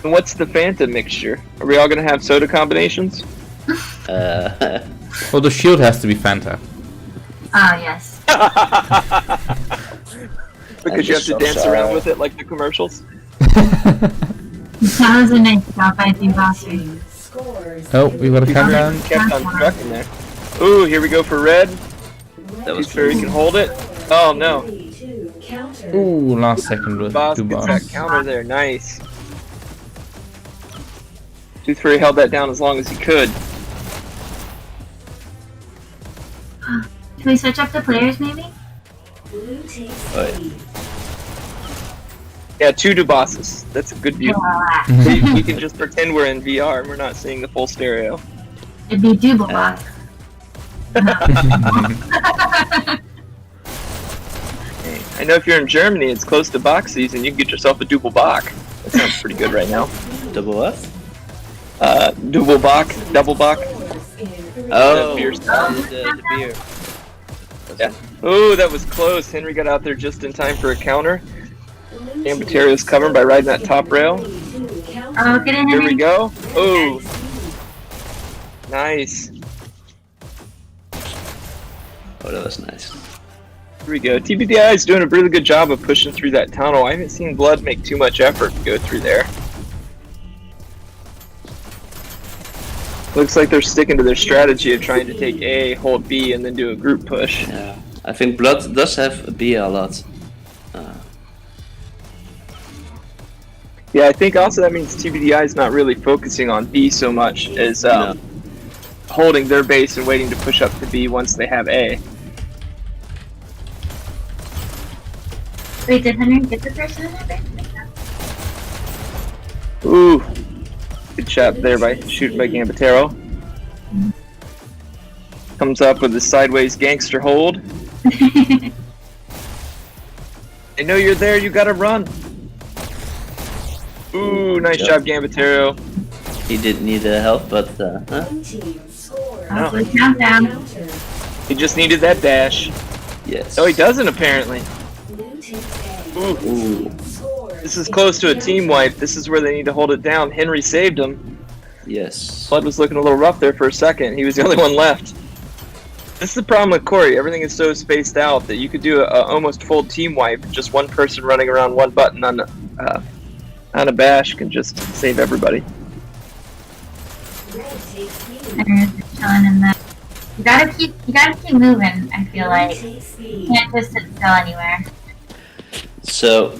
And what's the Fanta mixture? Are we all gonna have soda combinations? Well, the shield has to be Fanta. Oh yes. Because you have to so dance sorry. around with it like the commercials. That was a nice job by Dubois. Team scores Oh, we got a countdown. Kept on trucking there. Ooh, here we go for red. that was Tooth Fairy can hold it. Oh no. 3-2 countered. Ooh, last second with Boss two gets bars. that counter there. Nice. Tooth Fairy held that down as long as he could. Can we switch up the players maybe? Blue takes Oh, C. Yeah, 2 Dubosses. That's a good view. Yeah. We can just pretend we're in VR and we're not seeing the full stereo. It'd be double box. I know if you're in Germany, it's close to box season. You can get yourself a double Bach. That sounds pretty good right now. double what? Double Bach, double Bach. Scores in Oh, beer the beer. Yeah. Oh, that was close. Henry got out there just in time for a counter. Blue Ambaterio's covering by riding that top rail. 3-2 countered. Oh, get in, Here we Henry. go. Oh, nice. Oh, that was nice. Here we go. TBDi is doing a really good job of pushing through that tunnel. I haven't seen Blood make too much effort to go through there. Looks like they're sticking to their strategy of trying to take A, hold B, and then do a group push. Yeah, I think Blood does have a B a lot. Yeah, I think also that means TBDi is not really focusing on B so much as No. holding their base and waiting to push up to B once they have A. Wait, did Henry get the person in there? Ooh, good shot there by shooting by Gambitero. Comes up with a sideways gangster hold. They know you're there, you gotta run. Ooh, nice job, Gambitero. He didn't need help, but Blue team scores. No. Oh, countdown. Counter. He just needed that dash. yes. Oh, he doesn't apparently. Blue team A. Ooh, Ooh, Scores. this is close to a team wipe. This is where they need to hold it down. Henry saved him. yes. Blood was looking a little rough there for a second. He was the only one left. This is the problem with Corey. Everything is so spaced out that you could do a almost full team wipe. Just one person running around one button on a bash can just save everybody. Red takes lead. Henry's just chilling in the. You gotta keep moving. I feel Blue like takes you lead. can't just sit still anywhere. So,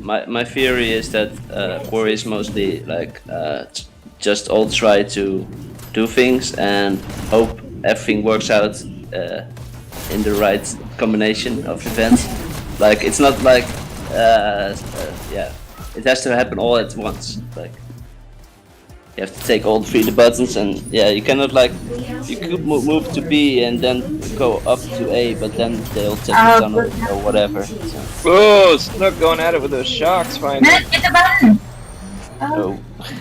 my theory is that Corey is mostly like just all try to do things and hope everything works out in the right combination of events. Like it's not like yeah, it has to happen all at once. Like you have to take all three the buttons, and yeah, you cannot like you could move to B and then go up to A, but then they'll take the tunnel or whatever. So, Whoa, Snook going at it with those shocks finally. Minute, get the button. Oh, oh.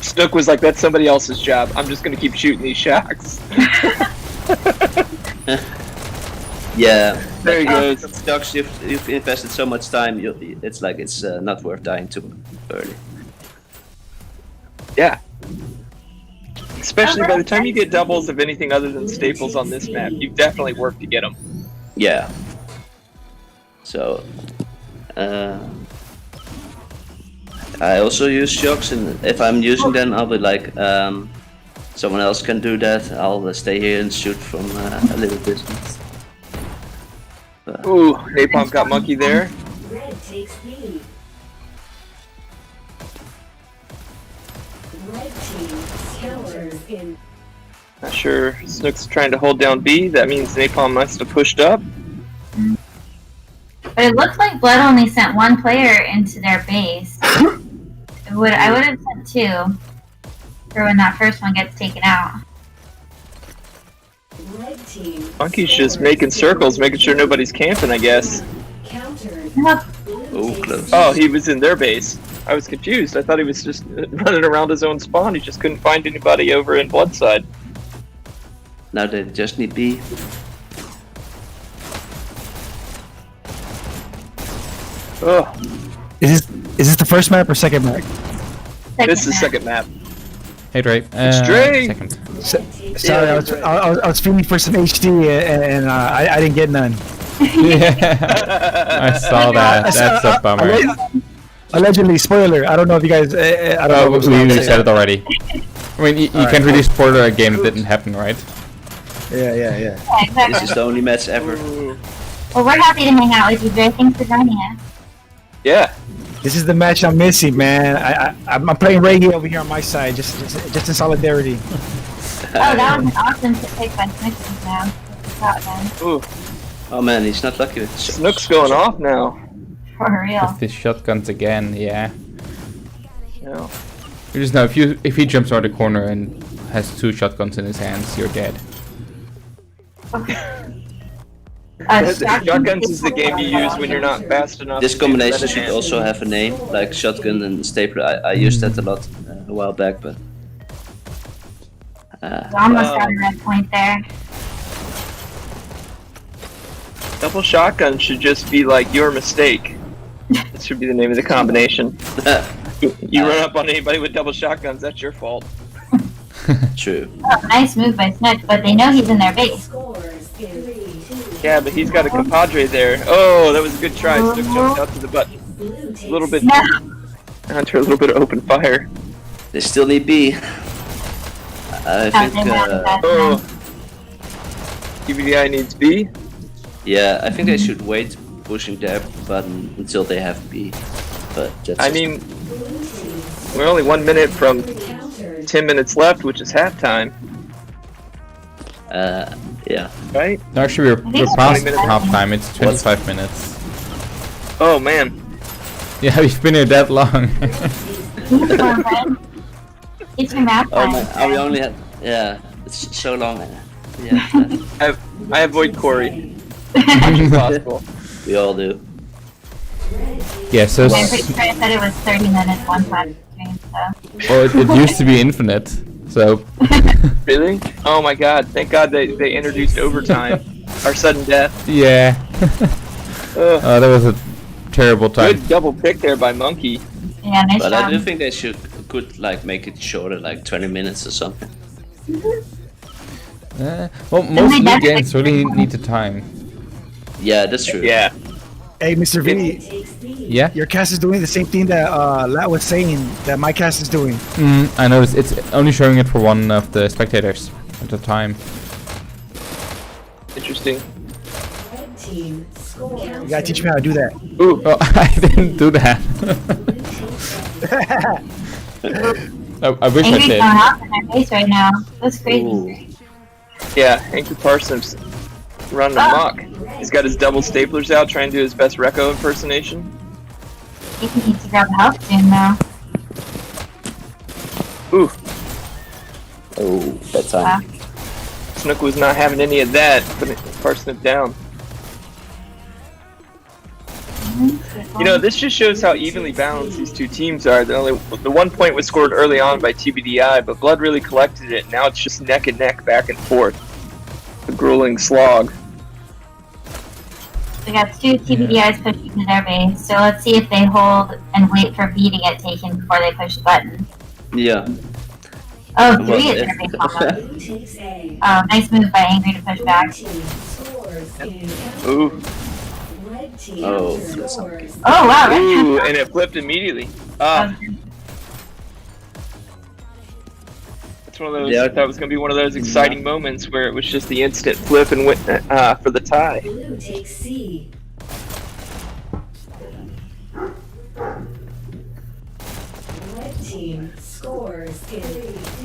Snook was like, that's somebody else's job. I'm just gonna keep shooting these shocks. Yeah. There he goes. Stocks, you've invested so much time, it's like it's not worth dying too early. Yeah. Especially by the time you get doubles of anything other than staples on this map, you've definitely worked to get them. Yeah. So, I also use shocks, and if I'm using them, I'll be like, someone else can do that. I'll stay here and shoot from a little distance. Ooh, Napalm got monkey there. Red takes lead. Red team counters in. Not sure. Snook's trying to hold down B. That means Napalm must have pushed up. but it looks like Blood only sent one player into their base. I would have sent two for when that first one gets taken out. Red team. Monkey's just making circles, making sure nobody's camping, I guess. Countered. Look, Oh, close. Oh, he was in their base. I was confused. I thought he was just running around his own spawn. He just couldn't find anybody over in Bloodside. Now they just need B. Oh, Is this the first map or second map? this is second map. Hey Dre. Dre! Second. Sorry, I was feeling for some HD and I didn't get none. Yeah. I saw that. That's a bummer. Allegedly, spoiler. I don't know if you guys. I don't know. Oh, what's we going on. said it already. I mean, you can't really spoiler a game that didn't happen, right? Yeah. Yeah, This exactly. is the only match ever. Well, we're happy to hang out with you, Dre. Thanks for joining us. Yeah. This is the match I'm missing, man. I'm playing Reggae over here on my side, just in solidarity. Oh, that was an awesome pick by Snook now. Ooh, Oh man, he's not lucky with shots. Snook's going off now. For real. With these shotguns again, yeah. Yeah. You just know if he jumps around the corner and has two shotguns in his hands, you're dead. Shotguns is the game you use when you're not fast enough. This to do combination red should hand. also have a name, like shotgun and stapler. I used that a lot a while back, but You almost got a red point there. Double shotgun should just be like your mistake. That should be the name of the combination. You run up on anybody with double shotguns, that's your fault. True. Oh, nice move by Snook, but they know he's in their base. Scores in 3, 2, Yeah, but he's got a compadre there. Oh, that was a good try. Snook jumped out to the butt. blue A takes little bit, No. onto a little bit of open fire. They still need B. I think. they have that. Oh. TBDi needs B. Yeah, I think they should wait pushing their button until they have B. But that's I mean, we're only 1 minute from countered. 10 minutes left, which is halftime, yeah. right? No, actually, we're past 20 minutes. halftime. It's 25 minutes. Oh man. Yeah, we've been here that long. It's your map Oh time. man, we only had. Yeah, it's so long. Yeah, I avoid Corey. As much as possible. we all do. Yeah, so I'm pretty sure I said it was 30 minutes one time. So. well, it used to be infinite. So Really? Oh my god, thank god they introduced overtime. Our sudden death. yeah, Ugh. that was a terrible time. Good double pick there by Monkey. Yeah, nice But job. I do think they could like make it shorter, like 20 minutes or something. Well, most league games really need the time. Yeah, that's true. Yeah. Hey, Mr. V, Takes B. Yeah, your cast is doing the same thing that Lat was saying that my cast is doing. I noticed it's only showing it for one of the spectators at a time. Interesting. Red team scores. You gotta teach me how to do that. Ooh. Oh, I didn't do that. I wish I Angry's did. going off in their face right now. That's crazy. Ooh. Yeah, Hanky Parsnips running amok. He's got his double staplers out trying to do his best Recco impersonation. He needs to grab the help soon though. Ooh, Oh, that time. Snook was not having any of that, putting Parsnip down. You know, this just shows how evenly balanced these two teams are. The 1 point was scored early on by TBDi, but Blood really collected it. Now it's just neck and neck, back and forth. A grueling slog. We got two TBDIs pushing to their base, so let's see if they hold and wait for B to get taken before they push the button. Yeah. Oh, Well, three is if- their base almost. Blue takes A. Oh, nice move by Angry to push back. Red team scores in Ooh, red team Oh, that's scores. Oh wow, ooh, right. and it flipped immediately. Ah, it's one of those. Yeah. I thought it was going to be one of those exciting moments where it was just the instant flip and went for the tie. Blue takes C. Red team scores in 3,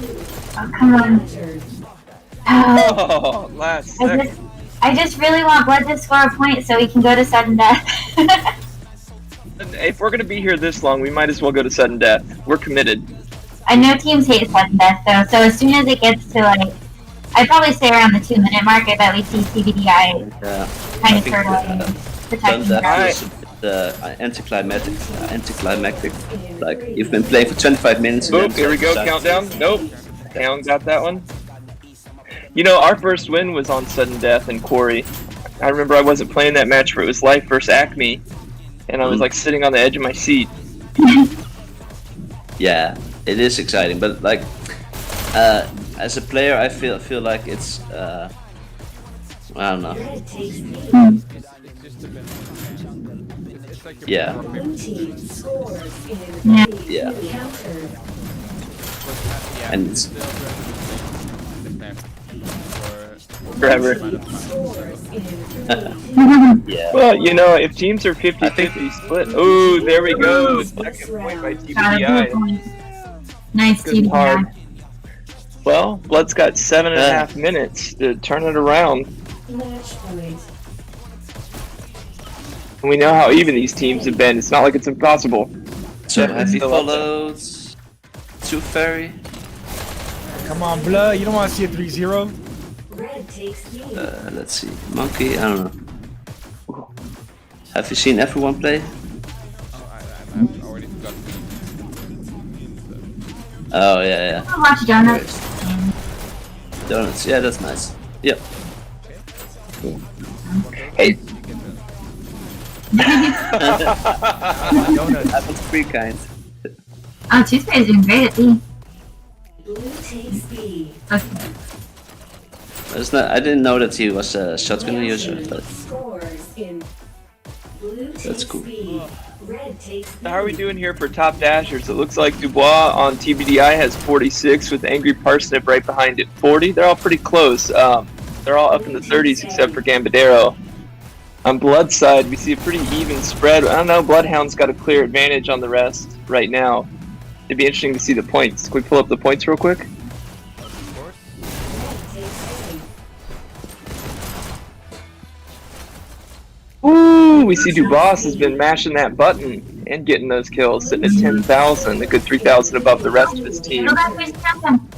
2, Oh, come on. countered. Oh, Oh, last second. I just really want Blood to score a point so we can go to sudden death. If we're going to be here this long, we might as well go to sudden death. We're committed. I know teams hate sudden death though, so as soon as it gets to like, I'd probably say around the 2 minute mark, I bet we see TBDi Yeah. kind I of think, turtling, protecting That ground. is anticlimactic. Like you've been playing for 25 minutes. and Boop, then here we go, sudden- countdown. Nope. Down, got that one. You know, our first win was on sudden death and Quarry. I remember I wasn't playing that match, but it was Life versus Acme, and I was like sitting on the edge of my seat. Yeah, it is exciting, but like as a player, I feel like it's I don't know. Red takes B. Yeah, Blue team scores in Yeah. 3, Yeah. 2, countered. and it's, Forever. Scores in 3, 2, yeah. Well, you know, if teams are 50-50 split. Ooh, there we go. Second point by Got a good TBDi. point. Nice Good TBDi. hard. Well, Blood's got 7.5 minutes to turn it around. match point. And we know how even these teams have been. It's not like it's impossible. So have you Still up there. followed Tooth Fairy? Come on, Blood. You don't want to see a 3-0? Red takes B. Let's see, Monkey. I don't know. Have you seen everyone play? Oh yeah, I'll watch Donuts. yeah. Donuts. Yeah, that's nice. Yep. Hey, I was pretty kind. Oh, Toothfairy is doing great at B. Blue takes B. Okay. I didn't know that he was a shotgun Red user. team But scores in blue takes cool. B. Red takes B. How are we doing here for top dashers? It looks like Dubois on TBDi has 46 with Angry Parsnip right behind it 40. They're all pretty close. They're all up in the 30s except for Gambadero. On Blood side, we see a pretty even spread. I don't know, Bloodhound's got a clear advantage on the rest right now. It'd be interesting to see the points. Can we pull up the points real quick? Ooh, we see Dubois has been mashing that button and getting those kills, sitting at 10,000, a good 3,000 above the rest of his team. Go back, where's the captain?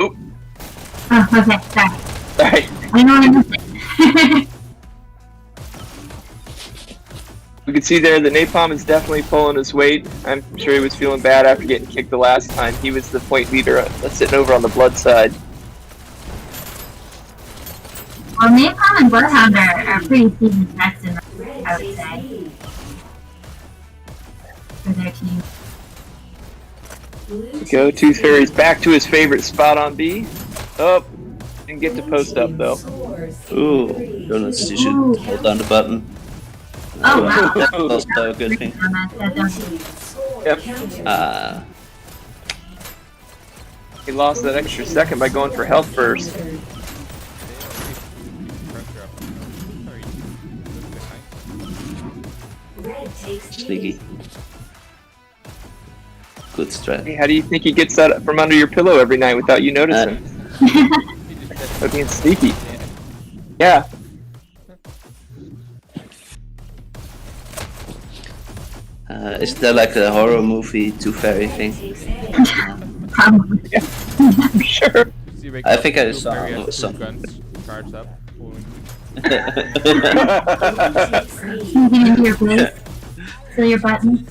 Oop. Oh, okay, sorry. Alright, I know I missed it. we can see there that Napalm is definitely pulling his weight. I'm sure he was feeling bad after getting kicked the last time. He was the point leader sitting over on the Blood side. Well, Napalm and Bloodhound are pretty seasoned vets in the, I would say, for their team. Go, Tooth Fairy's back to his favorite spot on B. Oh, didn't get to post up though. Ooh, Donuts, you should hold down the button. Oh, wow. That's also a good thing. Yep, Ah, he lost that extra second by going for health first. sneaky. Good strat. Hey, how do you think he gets that from under your pillow every night without you noticing? That being sneaky. Yeah. Is there like a horror movie Tooth Fairy thing? Probably. I'm sure. I think I saw some. guns charged up. Can you get into your place? Fill your button?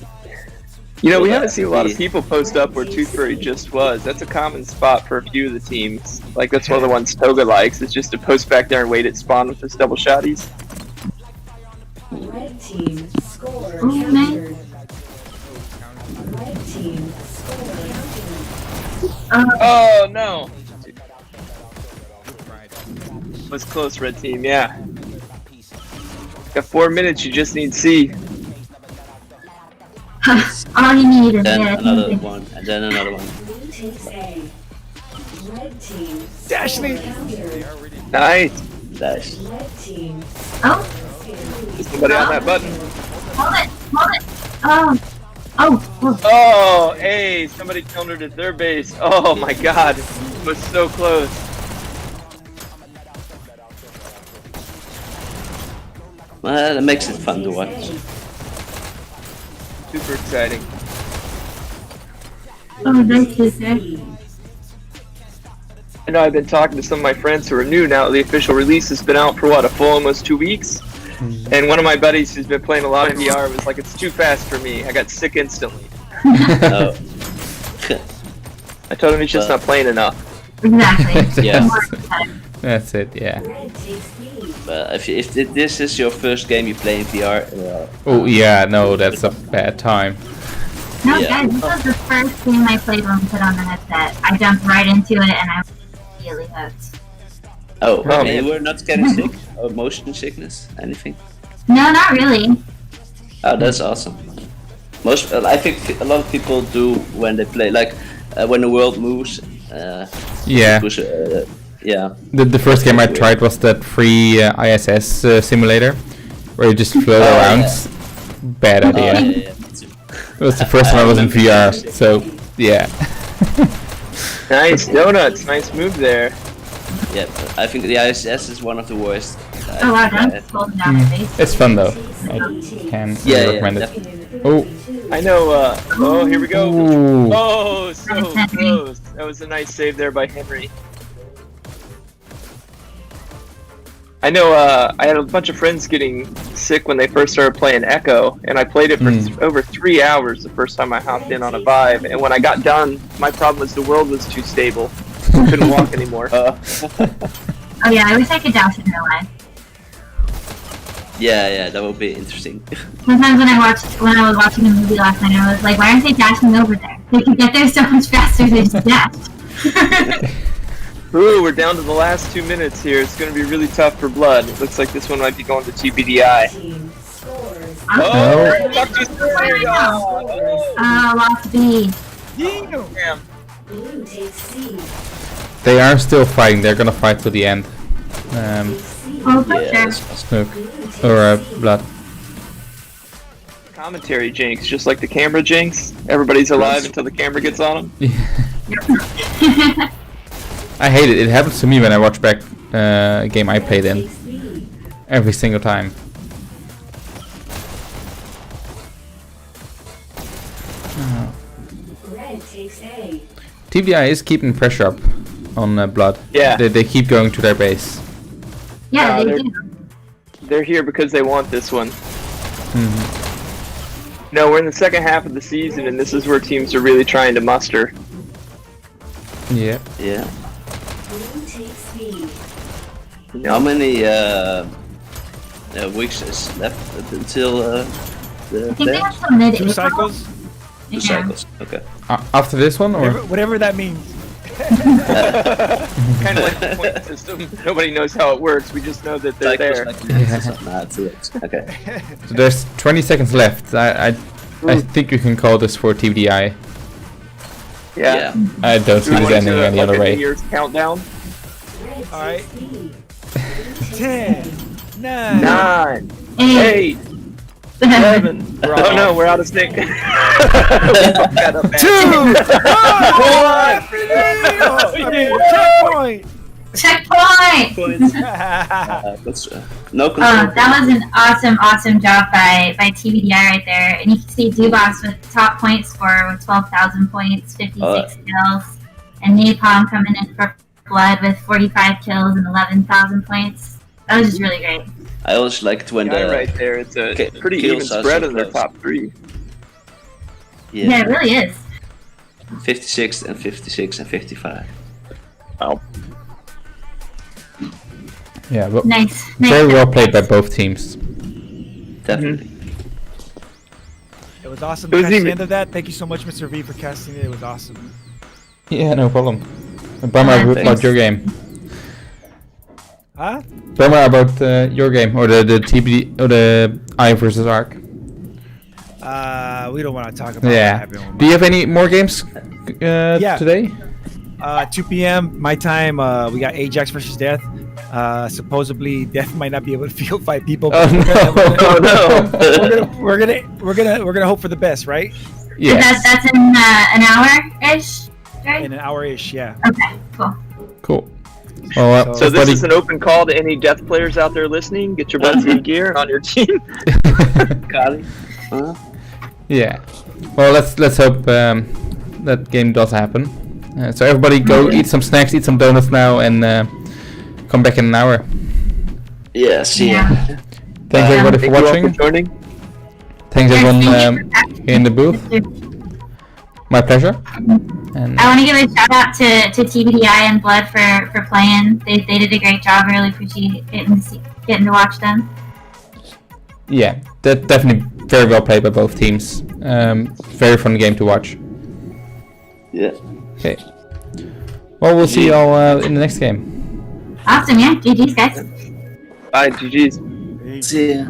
You know, we haven't seen a lot of people post up where Tooth Fairy just was. That's a common spot for a few of the teams. Like, that's one of the ones Toga likes. It's just to post back there and wait at spawn with his double shotties. Red team score Oh, countered. Red team score countered. Oh, no! Was close, red team, yeah. Got 4 minutes, you just need C. All you need is Then this. another one, and then another one. Blue takes A. Red team Dash me. countered. Nice. Dash. Red team Oh, Is somebody on that button? hold it, hold it. Oh, oh, oh. Oh, hey, somebody countered at their base. Oh my god, it was so close. Well, that makes it fun to watch. Super exciting. Oh, nice to say. I know I've been talking to some of my friends who are new now. The official release has been out for what, a full almost 2 weeks? And one of my buddies who's been playing a lot of VR was like, it's too fast for me. I got sick instantly. Oh. I told him he's just not playing enough. Exactly. Yeah. More time. That's it, yeah. red takes B. But if this is your first game you play in VR, Oh, yeah, no, that's a bad time. No, Yeah. guys, this was the first game I played when we put on the headset. I jumped right into it and I was immediately hooked. oh, Oh, and man. you were not getting sick or motion sickness, anything? No, not really. Oh, that's awesome. I think a lot of people do when they play, like when the world moves. Yeah. Push, yeah. The first game I tried was that free ISS simulator, where you just float around. yeah. Bad idea. Me too. It was the first time I was in VR, so yeah. Nice, donuts. Nice move there. Yeah, but I think the ISS is one of the worst. Oh wow, don't hold down my face. It's fun though. I can Yeah, recommend it. definitely. Oh, I know, oh, here we go. ooh. Oh, so Nice, Henry. close. That was a nice save there by Henry. I know, I had a bunch of friends getting sick when they first started playing Echo, and I played it for over 3 hours the first time I hopped in on a Vive, and when I got done, my problem was the world was too stable. I couldn't walk anymore. Oh yeah, I wish I could dash in real life. Yeah, that would be interesting. Sometimes when I was watching a movie last night, I was like, why aren't they dashing over there? They could get there so much faster if they just dashed. Ooh, we're down to the last 2 minutes here. It's going to be really tough for Blood. It looks like this one might be going to TBDi. Team scores. Oh, talk to us here, y'all. Lost B. Damn. Blue takes C. They are still fighting. They're gonna fight till the end. C. Oh, for Yeah, sure. Snook or Blood. Commentary jinx, just like the camera jinx. Everybody's alive until the camera gets on them. I hate it. It happens to me when I watch back a game I played in Takes B. every single time. Red takes A. TBDi is keeping pressure up on Blood. Yeah. They keep going to their base. Yeah, they they're- do. They're here because they want this one. Mhm. No, we're in the second half of the season, and this is where teams are really trying to muster. Yeah. Yeah. Blue takes B. How many weeks is left until I the think they fair? have some mid-April. 2 cycles. Two Yeah. cycles. Okay. After this one, or Whatever that means. Kind of like the point system. Nobody knows how it works. We just know that they're there. Nah, 2 weeks. Okay. so there's 20 seconds left. I think you can call this for TBDi. Yeah. I don't Do see we this want to ending do any like other a way. New Year's countdown? Red Alright. takes B. 10, 9, 9, Hey. 8, 7. Oh no, we're out of sync. 2, 1. Checkpoint. Checkpoint! That's, no control. That was an awesome job by TBDi right there. And you can see Dubas with top point score with 12,000 points, 56 kills. And Napalm coming in for Blood with 45 kills and 11,000 points. That was just really great. I always liked when Guy the right there. It's a pretty kills even are spread so in their close. top 3. Yeah, it really is. 56 and 56 and 55. Wow. Yeah, but Nice. very nice well job, played by guys. both teams. Definitely. It was awesome It to was catch even- the end of that. Thank you so much, Mr. V, for casting it. It was awesome. Yeah, no problem. Bummer Yeah, about thanks. your game. Huh? Bummer about your game or the TBD or the I versus Arc. We don't want to talk about Yeah. what happened with Do you have any more games today? 2 p.m. my time. We got Ajax versus Death. Supposedly, Death might not be able to field 5 people. Oh but no! we're gonna hope for the best, right? Yes. That's in an hour-ish, right? In an hour-ish, yeah. Okay, cool. Cool. Well, So this buddy- is an open call to any Death players out there listening. Get your butts in gear on your team. Kali? Huh? yeah. Well, let's hope that game does happen. So everybody go eat some snacks, eat some donuts now, and come back in an hour. Yeah, see ya. Yeah. Thanks everybody for Thank you all watching. for joining. Thanks Yes, everyone thank you for asking. in the booth. My pleasure. And I want to give a shout out to TBDi and Blood for playing. They did a great job. I really appreciate getting to watch them. yeah, that definitely very well played by both teams. Very fun game to watch. Yeah. Okay. Well, we'll see you all in the next game. Awesome, yeah. GG's, guys. Bye, GG's. See ya.